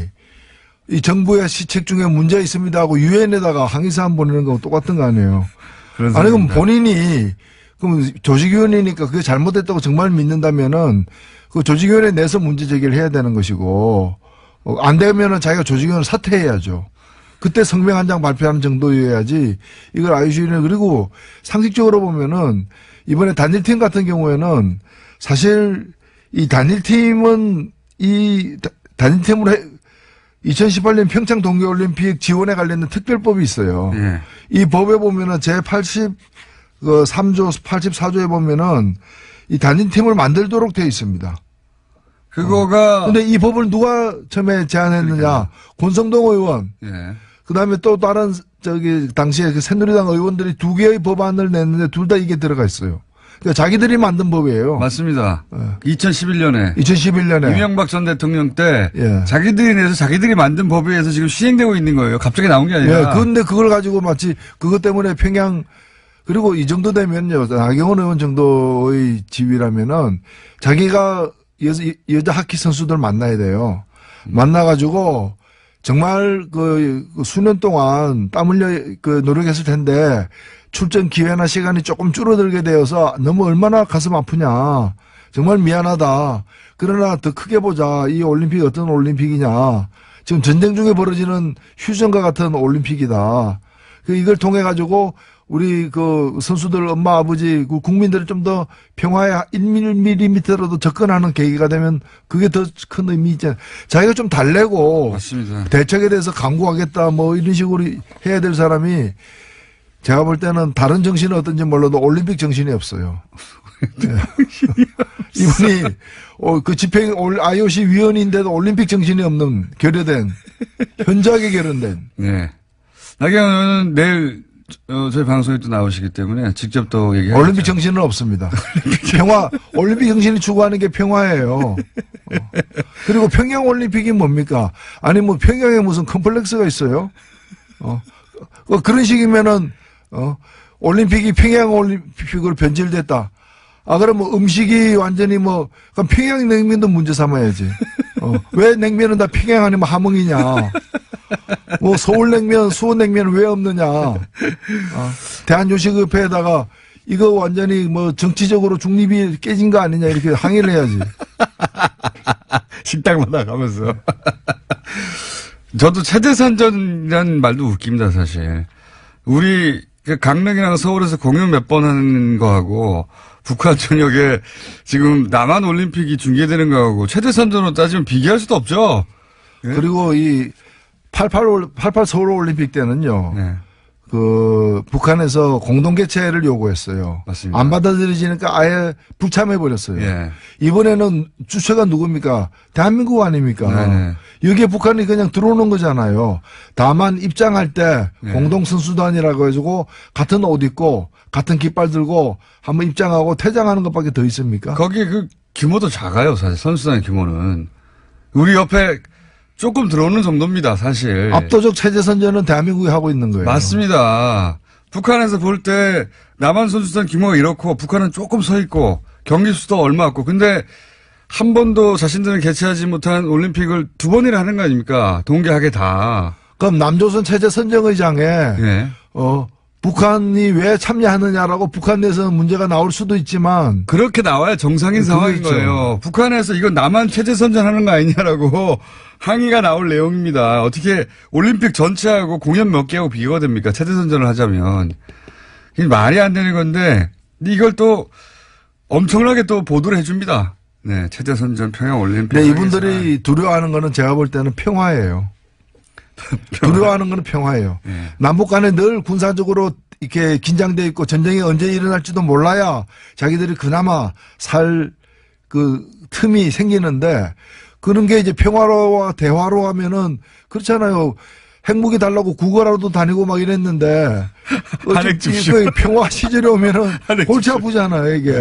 이 정부의 시책 중에 문제 있습니다 하고 유엔에다가 항의사안 보내는 거하고 똑같은 거 아니에요. 아니, 그럼 본인이, 그럼 조직위원이니까 그게 잘못됐다고 정말 믿는다면은 그 조직위원회 내에서 문제 제기를 해야 되는 것이고, 안 되면은 자기가 조직위원을 사퇴해야죠. 그때 성명 한 장 발표하는 정도여야지 이걸 IOC는 그리고 상식적으로 보면은 이번에 단일팀 같은 경우에는 사실 이 단일팀은 이 단일팀으로 2018년 평창 동계올림픽 지원에 관련된 특별법이 있어요. 예. 이 법에 보면은 제3조 84조에 보면은 이 단일팀을 만들도록 되어 있습니다. 그거가. 근데 이 법을 누가 처음에 제안했느냐? 그러니까요. 권성동 의원. 예. 그다음에 또 다른 당시에 그 새누리당 의원들이 두 개의 법안을 냈는데 둘 다 이게 들어가 있어요. 그러니까 자기들이 만든 법이에요. 맞습니다. 예. 2011년에. 2011년에. 이명박 전 대통령 때. 예. 자기들이 내서 자기들이 만든 법에 의해서 지금 시행되고 있는 거예요. 갑자기 나온 게 아니라. 예. 그런데 그걸 가지고 마치 그것 때문에 평양 그리고 이 정도 되면요. 나경원 의원 정도의 지위라면은 자기가 여자 하키 선수들 만나야 돼요. 만나가지고 정말 그 수년 동안 땀 흘려 그 노력했을 텐데 출전 기회나 시간이 조금 줄어들게 되어서 너무 얼마나 가슴 아프냐. 정말 미안하다. 그러나 더 크게 보자. 이 올림픽이 어떤 올림픽이냐. 지금 전쟁 중에 벌어지는 휴전과 같은 올림픽이다. 이걸 통해 가지고 우리 그 선수들 엄마 아버지 그 국민들을 좀 더 평화에 1mm라도 접근하는 계기가 되면 그게 더 큰 의미 있잖아요. 자기가 좀 달래고 맞습니다. 대책에 대해서 강구하겠다 뭐 이런 식으로 해야 될 사람이 제가 볼 때는 다른 정신은 어떤지 몰라도 올림픽 정신이 없어요. 네. 이분이 그 집행 IOC 위원인데도 올림픽 정신이 없는 결여된 현저하게 결연된. 네. 나경원 의원은 내일 저희 방송에 또 나오시기 때문에 직접 또 얘기하죠. 올림픽 정신은 없습니다. 올림픽 정신이 추구하는 게 평화예요. 그리고 평양 올림픽이 뭡니까? 아니 뭐 평양에 무슨 컴플렉스가 있어요? 그런 식이면은 올림픽이 평양 올림픽으로 변질됐다. 그럼 뭐 음식이 완전히 뭐 그럼 평양 냉면도 문제 삼아야지. 왜 냉면은 다 평양 아니면 함흥이냐? 뭐 서울냉면, 수원냉면은 왜 없느냐? 대한요식협회에다가 이거 완전히 뭐 정치적으로 중립이 깨진 거 아니냐 이렇게 항의를 해야지. 식당마다 가면서. 저도 체제선전이라는 말도 웃깁니다, 사실. 우리 강릉이랑 서울에서 공연 몇 번 하는 거하고 북한 전역에 지금 남한 올림픽이 중계되는 거하고 체제선전으로 따지면 비교할 수도 없죠. 네? 그리고 이 88 서울 올림픽 때는요. 네. 그 북한에서 공동 개최를 요구했어요. 맞습니다. 안 받아들여지니까 아예 불참해 버렸어요. 예. 이번에는 주체가 누굽니까? 대한민국 아닙니까? 네네. 여기에 북한이 그냥 들어오는 거잖아요. 다만 입장할 때 네. 공동 선수단이라고 해가지고 같은 옷 입고 같은 깃발 들고 한번 입장하고 퇴장하는 것밖에 더 있습니까? 거기 그 규모도 작아요, 사실. 선수단의 규모는. 우리 옆에 조금 들어오는 정도입니다, 사실. 압도적 체제 선전은 대한민국이 하고 있는 거예요. 맞습니다. 북한에서 볼 때 남한 선수단 규모가 이렇고 북한은 조금 서 있고 경기 수도 얼마 없고 근데 한 번도 자신들은 개최하지 못한 올림픽을 2번이나 하는 거 아닙니까? 동계하게 다. 그럼 남조선 체제 선정의장에 예. 북한이 왜 참여하느냐라고 북한 내에서는 문제가 나올 수도 있지만 그렇게 나와야 정상인 상황인 그렇죠. 거예요. 북한에서 이건 남한 체제 선전하는 거 아니냐라고 항의가 나올 내용입니다. 어떻게 올림픽 전체하고 공연 몇 개하고 비교가 됩니까? 체제 선전을 하자면. 이게 말이 안 되는 건데 이걸 또 엄청나게 또 보도를 해줍니다. 네, 체제 선전 평양 올림픽. 네, 이분들이 두려워하는 거는 제가 볼 때는 평화예요. 두려워하는 거는 평화예요. 네. 남북 간에 늘 군사적으로 이렇게 긴장돼 있고 전쟁이 언제 일어날지도 몰라야 자기들이 그나마 살 그 틈이 생기는데 그런 게 이제 평화로와 대화로 하면은 그렇잖아요. 핵무기 달라고 구걸하러도 다니고 막 이랬는데 한핵 줍쇼. 그 평화 시절에 오면은 골치 아프잖아요 이게.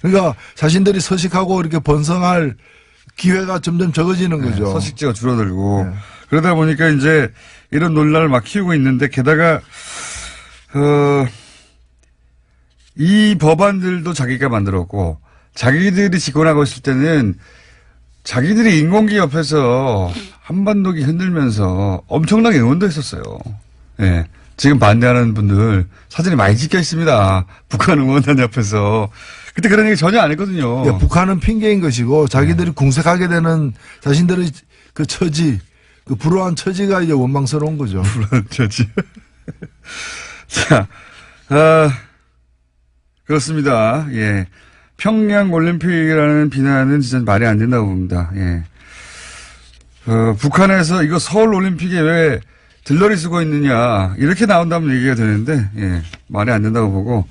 그러니까 자신들이 서식하고 이렇게 번성할 기회가 점점 적어지는 거죠. 네, 서식지가 줄어들고 네. 그러다 보니까 이제 이런 논란을 막 키우고 있는데 게다가 이 법안들도 자기가 만들었고 자기들이 집권하고 있을 때는 자기들이 인공기 옆에서 한반도기 흔들면서 엄청나게 응원도 했었어요. 예. 지금 반대하는 분들 사진이 많이 찍혀 있습니다. 북한 응원단 옆에서. 그때 그런 얘기 전혀 안 했거든요. 예, 북한은 핑계인 것이고 자기들이 궁색하게 되는 자신들의 그 처지, 그 불우한 처지가 이제 원망스러운 거죠. 불안 처지. 자, 그렇습니다. 예. 평양 올림픽이라는 비난은 진짜 말이 안 된다고 봅니다. 예. 북한에서 이거 서울 올림픽에 왜 들러리 쓰고 있느냐 이렇게 나온다면 얘기가 되는데 예, 말이 안 된다고 보고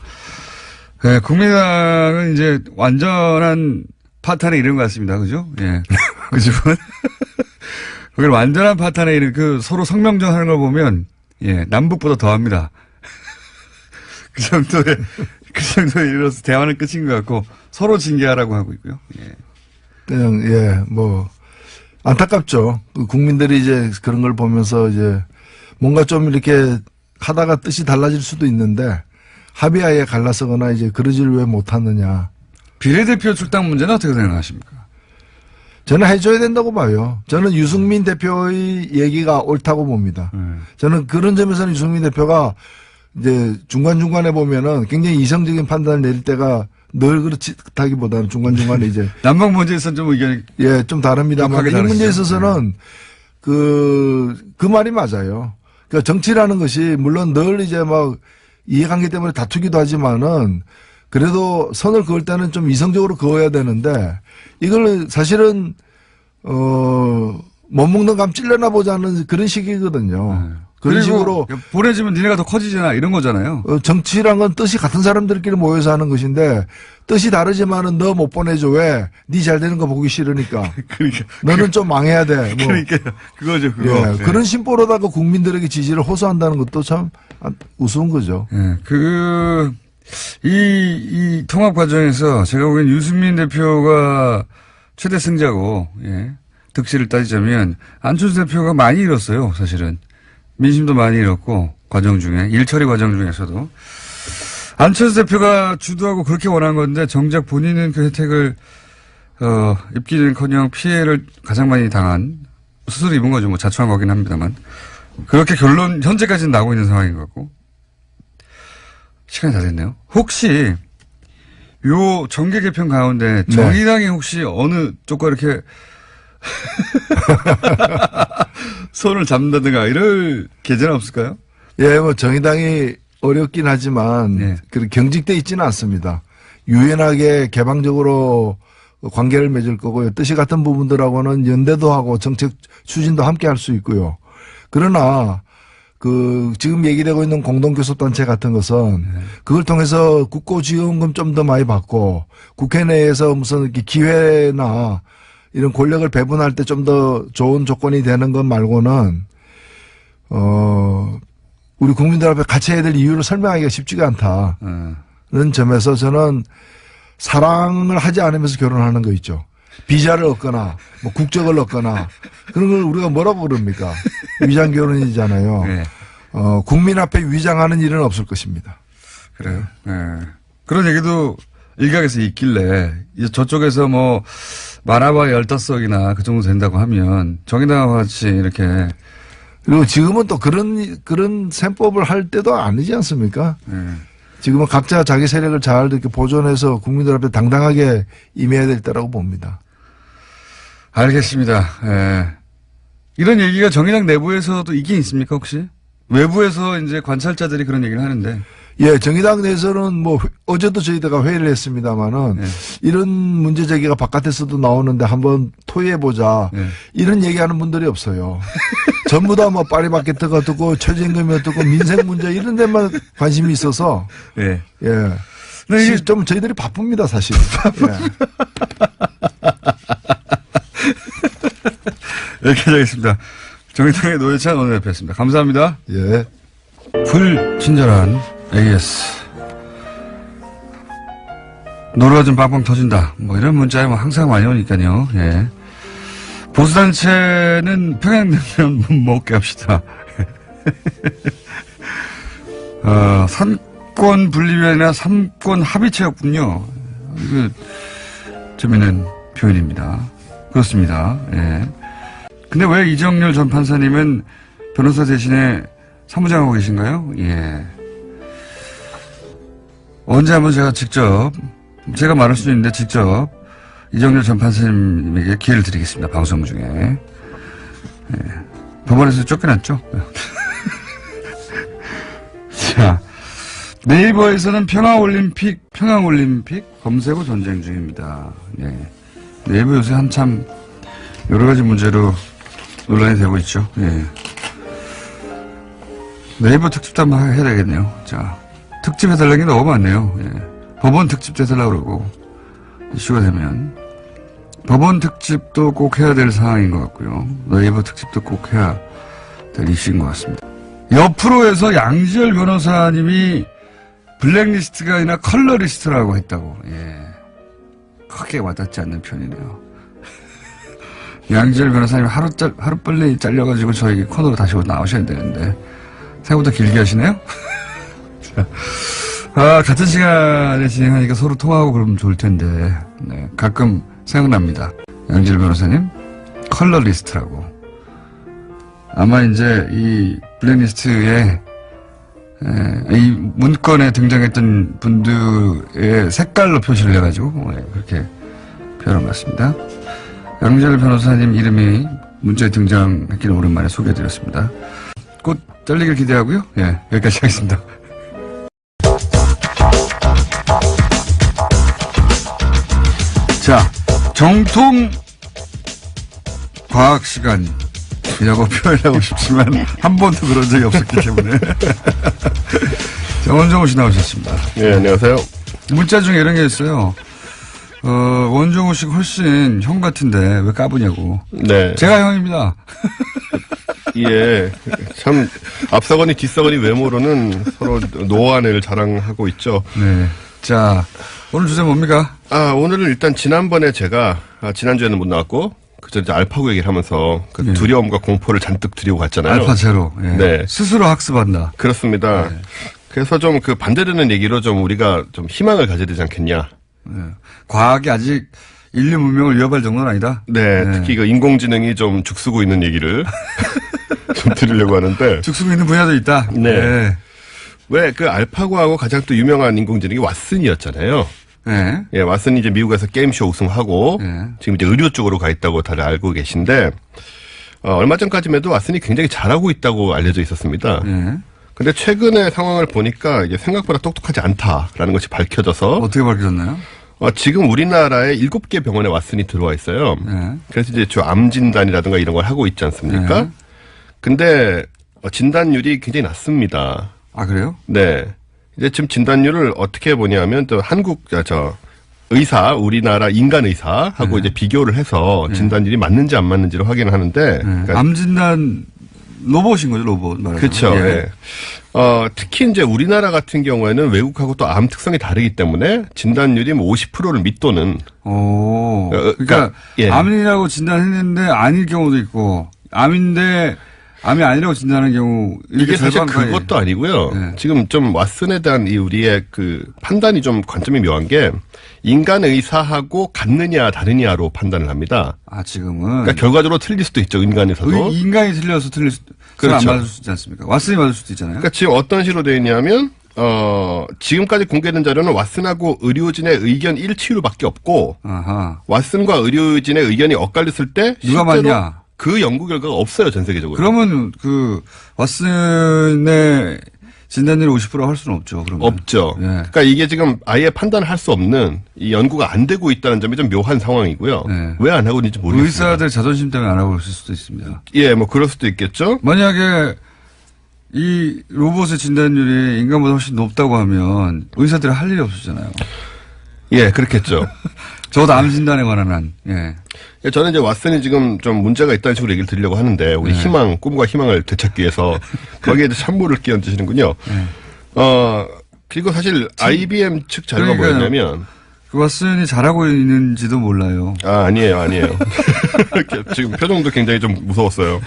예, 국민당은 이제 완전한 파탄에 이른 것 같습니다. 그죠? 예. 그죠? 그걸 완전한 파탄에 이른 그 서로 성명전 하는 걸 보면 예, 남북보다 더합니다. 그 정도에 이르러서 대화는 끝인 것 같고 서로 징계하라고 하고 있고요. 예. 그냥 뭐 안타깝죠. 그 국민들이 이제 그런 걸 보면서 이제 뭔가 좀 이렇게 하다가 뜻이 달라질 수도 있는데 합의하에 갈라서거나 이제 그러지를 왜 못하느냐. 비례대표 출당 문제는 어떻게 생각하십니까? 저는 해줘야 된다고 봐요. 저는 유승민 대표의 얘기가 옳다고 봅니다. 저는 그런 점에서는 유승민 대표가 이제 중간중간에 보면은 굉장히 이성적인 판단을 내릴 때가 늘 그렇다기보다는 중간중간에 이제 남북 문제에서는 좀 의견이 좀 다릅니다만 이 문제에 있어서는 그 말이 맞아요. 그러니까 정치라는 것이 물론 늘 이제 막 이해관계 때문에 다투기도 하지만은 그래도 선을 그을 때는 좀 이성적으로 그어야 되는데 이걸 사실은 못 먹는 감 찔려나 보자는 그런 식이거든요. 그런 식으로 보내주면 니네가 더 커지잖아 이런 거잖아요. 정치란 건 뜻이 같은 사람들끼리 모여서 하는 것인데 뜻이 다르지만은 너 못 보내줘 왜? 니 잘 되는 거 보기 싫으니까. 그러니까 너는 좀 망해야 돼. 뭐. 그러니까 그거죠 그거. 예, 그런 심보로다가 국민들에게 지지를 호소한다는 것도 참 우스운 거죠. 예, 이 통합 과정에서 제가 보기엔 유승민 대표가 최대 승자고, 예, 득실을 따지자면 안철수 대표가 많이 잃었어요, 사실은. 민심도 많이 잃었고, 과정 중에, 일처리 과정 중에서도. 안철수 대표가 주도하고 그렇게 원한 건데, 정작 본인은 그 혜택을, 입기는커녕 피해를 가장 많이 당한, 스스로 입은 거죠. 뭐 자초한 거긴 합니다만. 그렇게 결론, 현재까지는 나오고 있는 상황인 것 같고. 시간이 다 됐네요. 혹시 요 정계 개편 가운데 정의당이 혹시 어느 쪽과 이렇게 손을 잡는다든가 이럴 계제는 없을까요? 예, 뭐 정의당이 어렵긴 하지만 그렇게 경직돼 있지는 않습니다. 유연하게 개방적으로 관계를 맺을 거고요. 뜻이 같은 부분들하고는 연대도 하고 정책 추진도 함께 할 수 있고요. 그러나 지금 얘기되고 있는 공동교섭단체 같은 것은 그걸 통해서 국고지원금 좀 더 많이 받고 국회 내에서 무슨 이렇게 기회나 이런 권력을 배분할 때 좀 더 좋은 조건이 되는 것 말고는, 우리 국민들 앞에 같이 해야 될 이유를 설명하기가 쉽지가 않다는 점에서 저는 사랑을 하지 않으면서 결혼하는 거 있죠. 비자를 얻거나 뭐 국적을 얻거나 그런 걸 우리가 뭐라고 그럽니까? 위장 결혼이잖아요. 네. 국민 앞에 위장하는 일은 없을 것입니다. 그래요. 네. 그런 얘기도 일각에서 있길래 이제 저쪽에서 뭐 많아봐야 15석이나 그 정도 된다고 하면 정의당과 같이 이렇게 그리고 지금은 또 그런 셈법을 할 때도 아니지 않습니까? 지금은 각자 자기 세력을 잘 이렇게 보존해서 국민들 앞에 당당하게 임해야 될 때라고 봅니다. 알겠습니다. 예. 이런 얘기가 정의당 내부에서도 있긴 있습니까, 혹시? 외부에서 이제 관찰자들이 그런 얘기를 하는데. 예, 정의당 내에서는 뭐 어제도 저희가 회의를 했습니다마는 이런 문제 제기가 바깥에서도 나오는데 한번 토의해보자. 이런 얘기하는 분들이 없어요. 전부 다 뭐 파리바게트가 어떻고 최저임금이 어떻고 민생 문제 이런 데만 관심이 있어서. 예. 근데 이게 좀 저희들이 바쁩니다, 사실. 여기까지 하겠습니다. 정의당의 노회찬 원내대표였습니다. 감사합니다. 예. 불친절한 AS. 노래가 좀 빵빵 터진다. 뭐 이런 문자에 뭐 항상 많이 오니까요. 예. 보수단체는 평양냉면 못 먹게 합시다. 삼권 분립이나 삼권 합의체였군요. 이거 재미있는 표현입니다. 그렇습니다. 예. 근데 왜 이정렬 전 판사님은 변호사 대신에 사무장하고 계신가요? 예. 언제 한번 제가 말할 수 있는데 직접 이정렬 전 판사님에게 기회를 드리겠습니다. 방송 중에. 예. 법원에서 쫓겨났죠? 자, 네이버에서는 평화올림픽 검색 후 전쟁 중입니다. 예. 네이버 요새 한참 여러 가지 문제로 논란이 되고 있죠. 예. 네이버 특집도 한번 해야 되겠네요. 자, 특집 해달라는 게 너무 많네요. 예. 법원 특집도 해달라고 그러고, 이슈가 되면. 법원 특집도 꼭 해야 될 상황인 것 같고요. 네이버 특집도 꼭 해야 될 이슈인 것 같습니다. 옆으로에서 양지열 변호사님이 블랙리스트가 아니라 컬러리스트라고 했다고. 예. 크게 와닿지 않는 편이네요. 양지열 변호사님 하루 빨리 잘려가지고 저희 코너로 다시 나오셔야 되는데 생각보다 길게 하시네요. 자, 같은 시간에 진행하니까 서로 통화하고 그러면 좋을 텐데 네, 가끔 생각납니다. 양지열 변호사님 컬러리스트라고. 아마 이제 이 블랙리스트에 이 문건에 등장했던 분들의 색깔로 표시를 해가지고 그렇게 표현한 것 같습니다. 양지열 변호사님 이름이 문자에 등장했기를 오랜만에 소개해드렸습니다. 곧 잘리길 기대하고요. 예, 여기까지 하겠습니다. 자, 정통 과학 시간이라고 표현하고 싶지만 한 번도 그런 적이 없었기 때문에. 자, 원종우 씨 나오셨습니다. 네, 안녕하세요. 문자 중에 이런 게 있어요. 원종우 씨가 훨씬 형 같은데 왜 까부냐고. 네. 제가 형입니다. 예. 참, 앞서거니 뒤서거니 외모로는 서로 노안을 자랑하고 있죠. 네. 자, 오늘 주제 뭡니까? 오늘은 일단 지난번에 제가, 지난주에는 못 나왔고, 그전에 알파고 얘기를 하면서 그 네. 두려움과 공포를 잔뜩 드리고 갔잖아요. 알파 제로. 예. 네. 스스로 학습한다. 그렇습니다. 네. 그래서 좀 그 반대되는 얘기로 좀 우리가 좀 희망을 가져야 되지 않겠냐. 예. 과학이 아직 인류 문명을 위협할 정도는 아니다. 네. 네. 특히 그 인공지능이 좀 죽쓰고 있는 얘기를 좀 드리려고 하는데. 죽쓰고 있는 분야도 있다. 네. 왜 그 알파고하고 가장 또 유명한 인공지능이 왓슨이었잖아요. 네. 예, 왓슨이 이제 미국에서 게임쇼 우승하고 네. 지금 이제 의료 쪽으로 가 있다고 다들 알고 계신데 얼마 전까지만 해도 왓슨이 굉장히 잘하고 있다고 알려져 있었습니다. 네. 근데 최근의 상황을 보니까 이게 생각보다 똑똑하지 않다라는 것이 밝혀져서 어떻게 밝혀졌나요? 지금 우리나라에 7개 병원에 왓슨이 들어와 있어요. 네. 그래서 이제 주 암 진단이라든가 이런 걸 하고 있지 않습니까? 네. 근데 진단율이 굉장히 낮습니다. 아, 그래요? 네. 이제 지금 진단율을 어떻게 보냐면 또 우리나라 인간 의사하고 이제 비교를 해서 진단율이 맞는지 안 맞는지를 확인을 하는데. 그러니까 암 진단 로봇인 거죠, 로봇 말하자면. 그렇죠. 예. 예. 특히 이제 우리나라 같은 경우에는 외국하고 또 암 특성이 다르기 때문에 진단율이 뭐 50%를 밑도는. 그러니까 예. 암이라고 진단했는데 아닐 경우도 있고 암인데 암이 아니라고 진단하는 경우 이게 사실 절반가까이. 그것도 아니고요. 네. 지금 좀 왓슨에 대한 이 우리의 그 판단이 좀 관점이 묘한 게 인간 의사하고 같느냐 다르냐로 판단을 합니다. 아, 지금은. 그러니까 결과적으로 틀릴 수도 있죠. 인간에서도. 인간이 틀려서 틀릴 수, 그렇죠. 안 맞을 수 있지 않습니까? 왓슨이 맞을 수도 있잖아요. 그러니까 지금 어떤 식으로 되어 있냐면 지금까지 공개된 자료는 왓슨하고 의료진의 의견 일치율밖에 없고 아하. 왓슨과 의료진의 의견이 엇갈렸을 때 누가 실제로 맞냐? 그 연구 결과가 없어요. 전 세계적으로. 그러면 왓슨의 진단율이 50% 할 수는 없죠. 그러면. 없죠. 예. 그러니까 이게 지금 아예 판단을 할 수 없는 이 연구가 안 되고 있다는 점이 좀 묘한 상황이고요. 네. 왜 안 하고 있는지 모르겠습니다. 의사들 자존심 때문에 안 하고 있을 수도 있습니다. 예, 뭐 그럴 수도 있겠죠. 만약에 이 로봇의 진단율이 인간보다 훨씬 높다고 하면 의사들이 할 일이 없었잖아요. 예, 그렇겠죠. 적어도 암 진단에 관한 한. 예. 예, 저는 이제 왓슨이 지금 좀 문제가 있다는 식으로 얘기를 드리려고 하는데 우리 꿈과 희망을 되찾기 위해서 거기에 이제 찬물을 끼얹으시는군요. 그리고 사실 IBM 측 자료가 그러니까요. 뭐였냐면 그 왓슨이 잘하고 있는지도 몰라요. 아니에요. 지금 표정도 굉장히 좀 무서웠어요.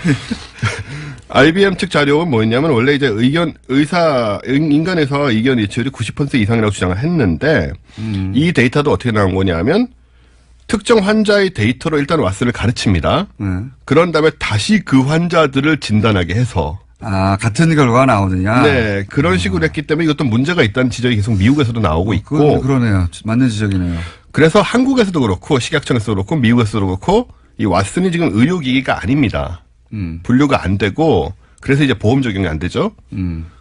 IBM 측 자료는 뭐였냐면 원래 이제 인간에서 의견 일치율이 90% 이상이라고 주장을 했는데 이 데이터도 어떻게 나온 거냐면 특정 환자의 데이터로 일단 왓슨을 가르칩니다. 그런 다음에 다시 그 환자들을 진단하게 해서 아, 같은 결과가 나오느냐? 네, 그런 식으로 했기 때문에 이것도 문제가 있다는 지적이 계속 미국에서도 나오고 있고 그러네요. 맞는 지적이네요. 그래서 한국에서도 그렇고 식약청에서도 그렇고 미국에서도 그렇고 이 왓슨이 지금 의료기기가 아닙니다. 분류가 안 되고 그래서 이제 보험 적용이 안 되죠.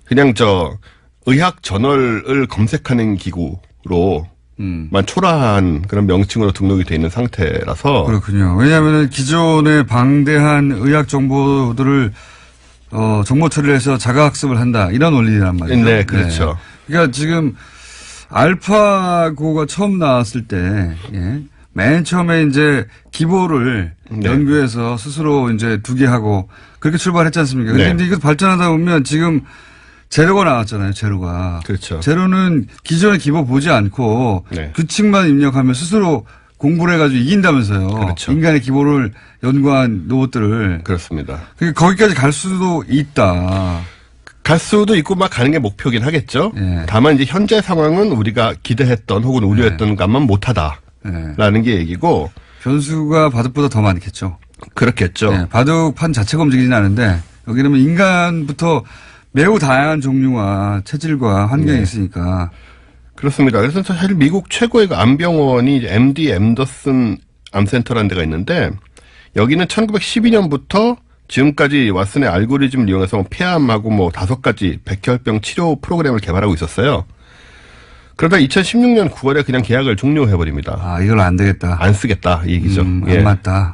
그냥 의학 저널을 검색하는 기구로 만 초라한 그런 명칭으로 등록이 돼 있는 상태라서 그렇군요. 왜냐하면 기존의 방대한 의학 정보들을 정보 처리를 해서 자가학습을 한다 이런 원리란 말이죠. 네, 그렇죠. 그러니까 지금 알파고가 처음 나왔을 때, 맨 처음에 이제 기보를 연구해서 스스로 이제 두게 하고 그렇게 출발했지 않습니까? 근데 이거 발전하다 보면 지금 제로가 나왔잖아요, 제로가. 그렇죠. 제로는 기존의 기보 보지 않고 규칙만 입력하면 스스로 공부를 해가지고 이긴다면서요. 그렇죠. 인간의 기보를 연구한 로봇들을. 그렇습니다. 그러니까 거기까지 갈 수도 있다. 갈 수도 있고 막 가는 게 목표긴 하겠죠. 다만 이제 현재 상황은 우리가 기대했던 혹은 우려했던 것만 못하다라는 게 얘기고 변수가 바둑보다 더 많겠죠. 그렇겠죠. 바둑판 자체가 움직이진 않은데 여기는 인간부터 매우 다양한 종류와 체질과 환경이 있으니까. 그렇습니다. 그래서 사실 미국 최고의 그 암병원이 이제 MD 앤더슨 암센터라는 데가 있는데 여기는 1912년부터 지금까지 왓슨의 알고리즘을 이용해서 폐암하고 5가지 백혈병 치료 프로그램을 개발하고 있었어요. 그러다 2016년 9월에 그냥 계약을 종료해버립니다. 아, 이걸 안 되겠다. 안 쓰겠다, 이 얘기죠. 안 맞다.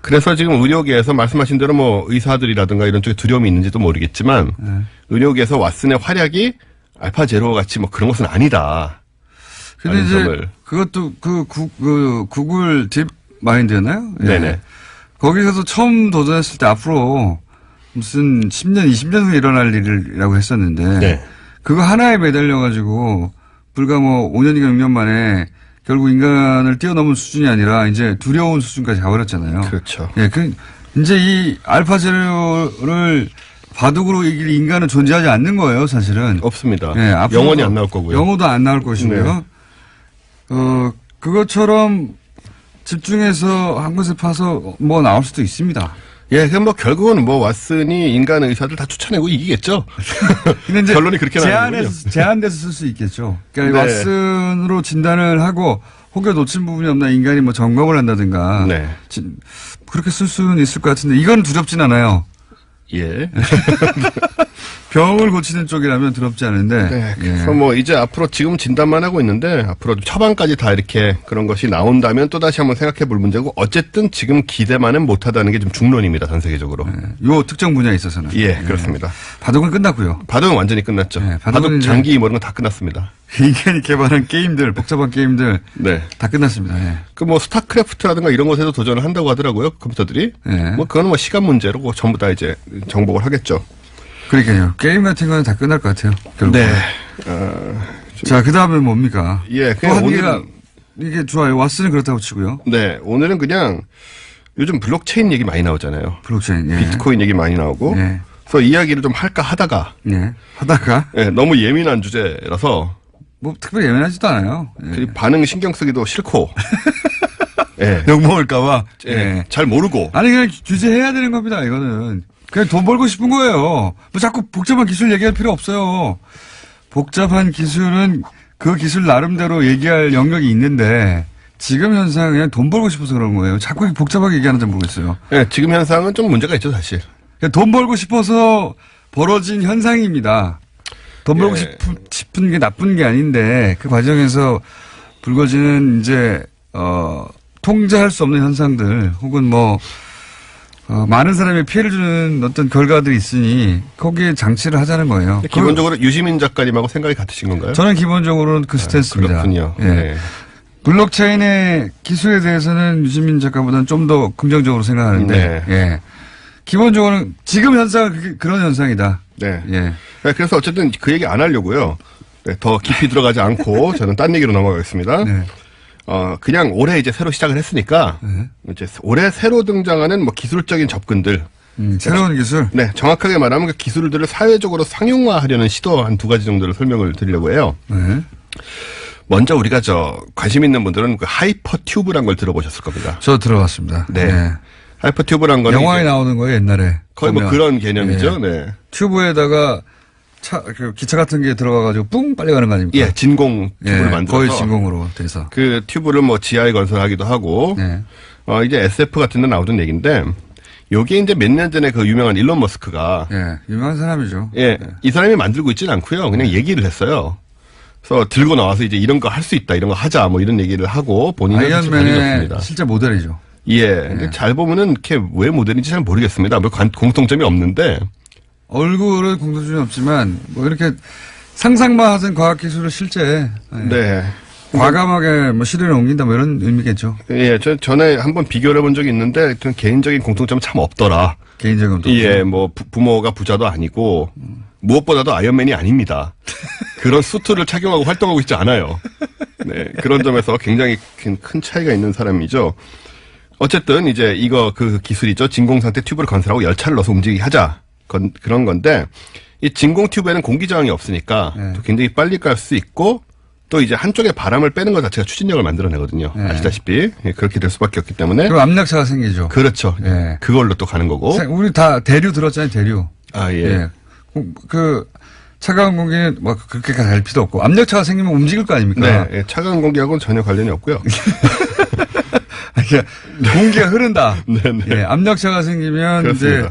그래서 지금 의료계에서 말씀하신 대로 의사들이라든가 이런 쪽에 두려움이 있는지도 모르겠지만 의료계에서 왓슨의 활약이 알파제로 같이 그런 것은 아니다. 근데 이제 그것도 구글 딥 마인드였나요? 네네. 거기서도 처음 도전했을 때 앞으로 무슨 10년, 20년 후에 일어날 일이라고 했었는데 그거 하나에 매달려가지고 불과 5년인가 6년 만에 결국 인간을 뛰어넘은 수준이 아니라 이제 두려운 수준까지 가버렸잖아요. 그렇죠. 이제 이 알파제로를 바둑으로 이길 인간은 존재하지 않는 거예요, 사실은. 없습니다. 영원히 안 나올 거고요. 영어도 안 나올 것이고요. 그것처럼 집중해서 한 곳에 파서 나올 수도 있습니다. 그럼 결국은 왓슨이 인간 의사들 다 쫓아내고 이기겠죠. 근데 이제 결론이 그렇게 나오는군요. 제한돼서 쓸 수 있겠죠. 그러니까 왓슨으로 진단을 하고 혹여 놓친 부분이 없나 인간이 점검을 한다든가. 그렇게 쓸 수는 있을 것 같은데 이건 두렵진 않아요. 병을 고치는 쪽이라면 두렵지 않은데. 네. 그래서 뭐 이제 앞으로 지금 진단만 하고 있는데 앞으로 처방까지 다 이렇게 그런 것이 나온다면 또 다시 한번 생각해 볼 문제고 어쨌든 지금 기대만은 못하다는 게 좀 중론입니다. 전 세계적으로. 요 특정 분야에 있어서는. 예, 그렇습니다. 바둑은 끝났고요. 바둑은 완전히 끝났죠. 네, 바둑 바둑은 장기 뭐 이런 건 다 끝났습니다. 인간이 개발한 게임들, 복잡한 게임들 네. 다 끝났습니다. 예. 그 뭐 스타크래프트라든가 이런 것에도 도전을 한다고 하더라고요. 컴퓨터들이. 예. 뭐 그거는 뭐 시간 문제로 전부 다 이제 정복을 하겠죠. 그러니까요. 게임 같은 거는 다 끝날 것 같아요. 결국. 네. 자, 그 다음에 뭡니까? 예, 또 그냥 한 오늘은 개가 이게 좋아요. 왓슨은 그렇다고 치고요. 네, 오늘은 그냥 요즘 블록체인 얘기 많이 나오잖아요. 블록체인. 예. 비트코인 얘기 많이 나오고. 예. 그래서 이야기를 좀 할까 하다가 예. 하다가 예, 너무 예민한 주제라서 뭐 특별히 예민하지도 않아요. 예. 그 반응 신경 쓰기도 싫고. 예. 욕먹을까봐. 예. 잘 모르고. 아니, 그냥 규제해야 되는 겁니다, 이거는. 그냥 돈 벌고 싶은 거예요. 뭐 자꾸 복잡한 기술 얘기할 필요 없어요. 복잡한 기술은 그 기술 나름대로 얘기할 영역이 있는데 지금 현상은 그냥 돈 벌고 싶어서 그런 거예요. 자꾸 복잡하게 얘기하는지 모르겠어요. 예, 지금 현상은 좀 문제가 있죠, 사실. 그냥 돈 벌고 싶어서 벌어진 현상입니다. 돈 벌고 예. 싶은 게 나쁜 게 아닌데 그 과정에서 불거지는 이제 통제할 수 없는 현상들 혹은 뭐 많은 사람이 피해를 주는 어떤 결과들이 있으니 거기에 장치를 하자는 거예요. 기본적으로 유시민 작가님하고 생각이 같으신 건가요? 저는 기본적으로는 그 스탠스입니다. 그렇군요. 예. 네. 블록체인의 기술에 대해서는 유시민 작가보다는 좀 더 긍정적으로 생각하는데, 네. 예. 기본적으로는 지금 현상은 그런 현상이다. 네. 예. 네, 그래서 어쨌든 그 얘기 안 하려고요. 네, 더 깊이 들어가지 않고 저는 딴 얘기로 넘어가겠습니다. 네. 그냥 올해 이제 새로 시작을 했으니까 이제 올해 새로 등장하는 뭐 기술적인 접근들. 새로운 기술. 네, 정확하게 말하면 그 기술들을 사회적으로 상용화하려는 시도 한 두 가지 정도를 설명을 드리려고 해요. 네. 먼저 우리가 관심 있는 분들은 그 하이퍼 튜브란 걸 들어보셨을 겁니다. 저 들어봤습니다. 네. 하이퍼 튜브란 거는 영화에 이제 나오는 거예요, 옛날에. 거의 뭐 보면. 그런 개념이죠. 예. 네. 튜브에다가 기차 같은 게 들어가가지고 뿡 빨리 가는 거 아닙니까? 예, 진공 튜브를 예, 만들어서 거의 진공으로 돼서. 그 튜브를 뭐 지하에 건설하기도 하고 네. 이제 SF 같은 데 나오던 얘기인데 요게 이제 몇 년 전에 그 유명한 일론 머스크가 예, 유명한 사람이죠. 예, 이 사람이 만들고 있지는 않고요. 그냥 얘기를 했어요. 그래서 들고 나와서 이제 이런 거 할 수 있다, 이런 거 하자, 뭐 이런 얘기를 하고 본인이 아이언맨의 보내줬습니다. 실제 모델이죠. 예, 근데 잘 보면은 이렇게 왜 모델인지 잘 모르겠습니다. 뭐 공통점이 없는데 얼굴은 공통점이 없지만 뭐 이렇게 상상만 하던 과학기술을 실제 네. 과감하게 뭐 실현에 옮긴다 뭐 이런 의미겠죠. 예, 저 전에 한번 비교를 해본 적이 있는데 좀 개인적인 공통점은 참 없더라. 개인적인 또. 예, 뭐 부모가 부자도 아니고 무엇보다도 아이언맨이 아닙니다. 그런 수트를 착용하고 활동하고 있지 않아요. 네, 그런 점에서 굉장히 큰 차이가 있는 사람이죠. 어쨌든 이제 이거 그 기술이죠. 진공 상태 튜브를 건설하고 열차를 넣어서 움직이게 하자. 그런 건데 이 진공 튜브에는 공기 저항이 없으니까 네. 또 굉장히 빨리 깔 수 있고 또 이제 한쪽에 바람을 빼는 것 자체가 추진력을 만들어내거든요. 네. 아시다시피 예, 그렇게 될 수밖에 없기 때문에 그리고 압력차가 생기죠. 그렇죠. 예. 그걸로 또 가는 거고. 우리 다 대류 들었잖아요, 대류. 아 예. 예. 그 차가운 공기는 뭐 그렇게 갈 필요 없고 압력차가 생기면 움직일 거 아닙니까? 네, 예, 차가운 공기하고는 전혀 관련이 없고요. 공기가 흐른다. 네네. 예, 압력차가 생기면 그렇습니다. 이제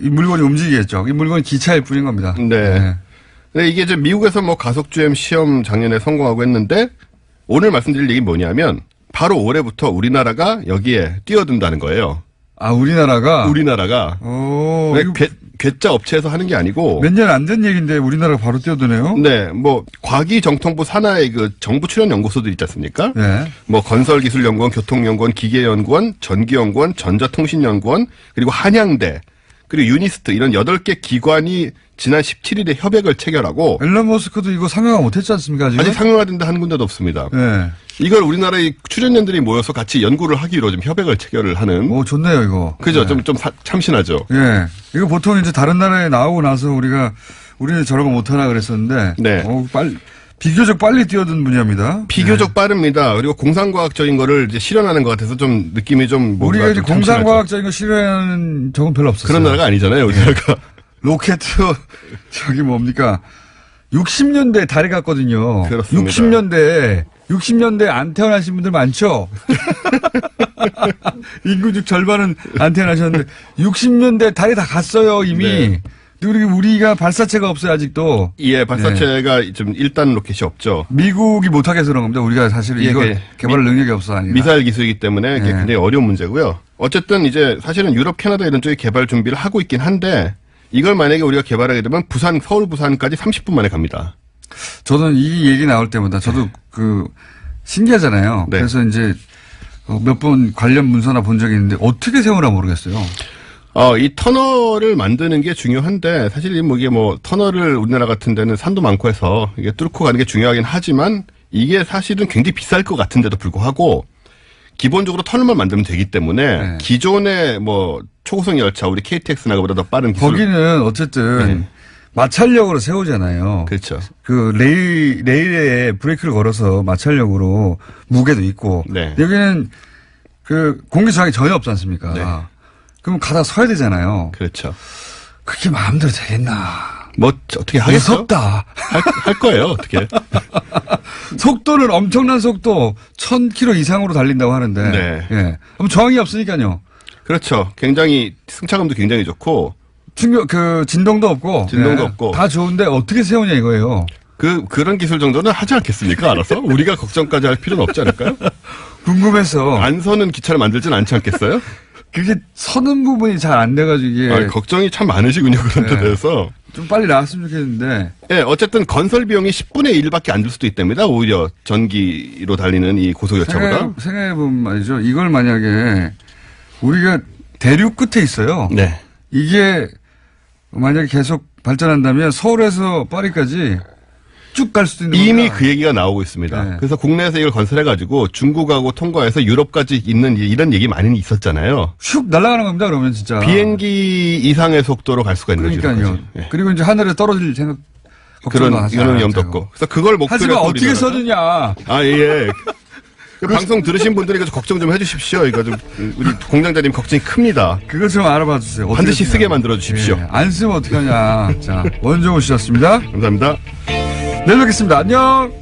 이 물건이 움직이겠죠. 이 물건이 기차일 뿐인 겁니다. 네. 예. 근데 이게 이제 미국에서 뭐 가속주행 시험 작년에 성공하고 했는데 오늘 말씀드릴 얘기는 뭐냐면 바로 올해부터 우리나라가 여기에 뛰어든다는 거예요. 아, 우리나라가 오, 왜 이거 괴짜 업체에서 하는 게 아니고 몇 년 안 된 얘기인데 우리나라가 바로 뛰어드네요. 네, 뭐 과기정통부 산하의 그 정부 출연 연구소들 있지 않습니까? 네. 뭐 건설기술연구원, 교통연구원, 기계연구원, 전기연구원, 전자통신연구원, 그리고 한양대, 그리고 유니스트 이런 8개 기관이 지난 17일에 협약을 체결하고 앨런 머스크도 이거 상용화 못했지 않습니까? 지금? 아직 상용화된다 한 군데도 없습니다. 네. 이걸 우리나라의 출연연들이 모여서 같이 연구를 하기로 지금 협약을 체결을 하는. 오, 좋네요, 이거. 그죠? 네. 좀 참신하죠. 예. 이거 보통 이제 다른 나라에 나오고 나서 우리는 저런 거 못하나 그랬었는데. 네. 비교적 빨리 뛰어든 분야입니다. 비교적 빠릅니다. 그리고 공상과학적인 거를 이제 실현하는 것 같아서 좀 느낌이 좀 뭔가 우리가 이제 좀 참신하죠. 공상과학적인 거 실현하는 적은 별로 없었어요. 그런 나라가 아니잖아요, 우리나라가. 로켓, 저기 뭡니까. 60년대에 달에 갔거든요. 그렇습니다. 60년대에 안 태어나신 분들 많죠? 인구 중 절반은 안 태어나셨는데, 60년대 달에 다 갔어요, 이미. 네. 우리가 발사체가 없어요, 아직도. 예, 발사체가 좀 1단 로켓이 없죠. 미국이 못하게 해서 그런 겁니다. 우리가 사실 예, 이거 그 개발 능력이 없어 아니라. 미사일 기술이기 때문에 그게 굉장히 어려운 문제고요. 어쨌든 이제 사실은 유럽, 캐나다 이런 쪽이 개발 준비를 하고 있긴 한데 이걸 만약에 우리가 개발하게 되면 서울, 부산까지 30분 만에 갑니다. 저는 이 얘기 나올 때마다 저도 신기하잖아요. 네. 그래서 이제 몇 번 관련 문서나 본 적이 있는데 어떻게 세우나 모르겠어요. 이 터널을 만드는 게 중요한데 사실 이게 터널을 우리나라 같은 데는 산도 많고 해서 이게 뚫고 가는 게 중요하긴 하지만 이게 사실은 굉장히 비쌀 것 같은데도 불구하고 기본적으로 터널만 만들면 되기 때문에 네. 기존의 초고속 열차 우리 KTX나 그보다 더 빠른 기술. 거기는 어쨌든 마찰력으로 세우잖아요. 그렇죠. 레일에 브레이크를 걸어서 마찰력으로 무게도 있고. 네. 여기는 공기 저항이 전혀 없지 않습니까? 네. 그럼 가다 서야 되잖아요. 그렇죠. 그게 마음대로 되겠나. 어떻게 하겠어? 무섭다. 할 거예요, 어떻게. 속도는 엄청난 속도 1000km 이상으로 달린다고 하는데. 네. 예. 그럼 저항이 없으니까요. 그렇죠. 굉장히 승차감도 굉장히 좋고 진동도 없고. 진동도 예. 없고. 다 좋은데 어떻게 세우냐 이거예요. 그런 기술 정도는 하지 않겠습니까? 알아서? 우리가 걱정까지 할 필요는 없지 않을까요? 궁금해서. 안 서는 기차를 만들진 않지 않겠어요? 그게 서는 부분이 잘 안 돼가지고 이게. 걱정이 참 많으시군요. 그런 데 네. 대해서. 좀 빨리 나왔으면 좋겠는데. 예, 어쨌든 건설 비용이 10분의 1밖에 안 들 수도 있답니다. 오히려 전기로 달리는 이 고속열차보다. 생각해보면 말이죠. 이걸 만약에 우리가 대륙 끝에 있어요. 네. 이게 만약에 계속 발전한다면 서울에서 파리까지 쭉 갈 수도 있는 이미 겁니다. 그 얘기가 나오고 있습니다. 네. 그래서 국내에서 이걸 건설해가지고 중국하고 통과해서 유럽까지 있는 이런 얘기 많이 있었잖아요. 슉 날아가는 겁니다. 그러면 진짜. 비행기 이상의 속도로 갈 수가 있는 거죠. 그러니까요. 예. 그리고 이제 하늘에 떨어질 생각 그런 걱정도 하지 이런 않아요, 위험도 제가. 없고. 그래서 그걸 목표로 하지만 해서 어떻게 우리나라가- 써주냐. 예. 그 방송 들으신 분들이 이거 걱정 좀 해주십시오. 이거 좀 우리 공장장님 걱정이 큽니다. 그것 좀 알아봐 주세요. 어떻게 반드시 쓰냐. 쓰게 만들어 주십시오. 예, 안 쓰면 어떡하냐. 자, 원종우 씨였습니다. 감사합니다. 내일 뵙겠습니다. 안녕.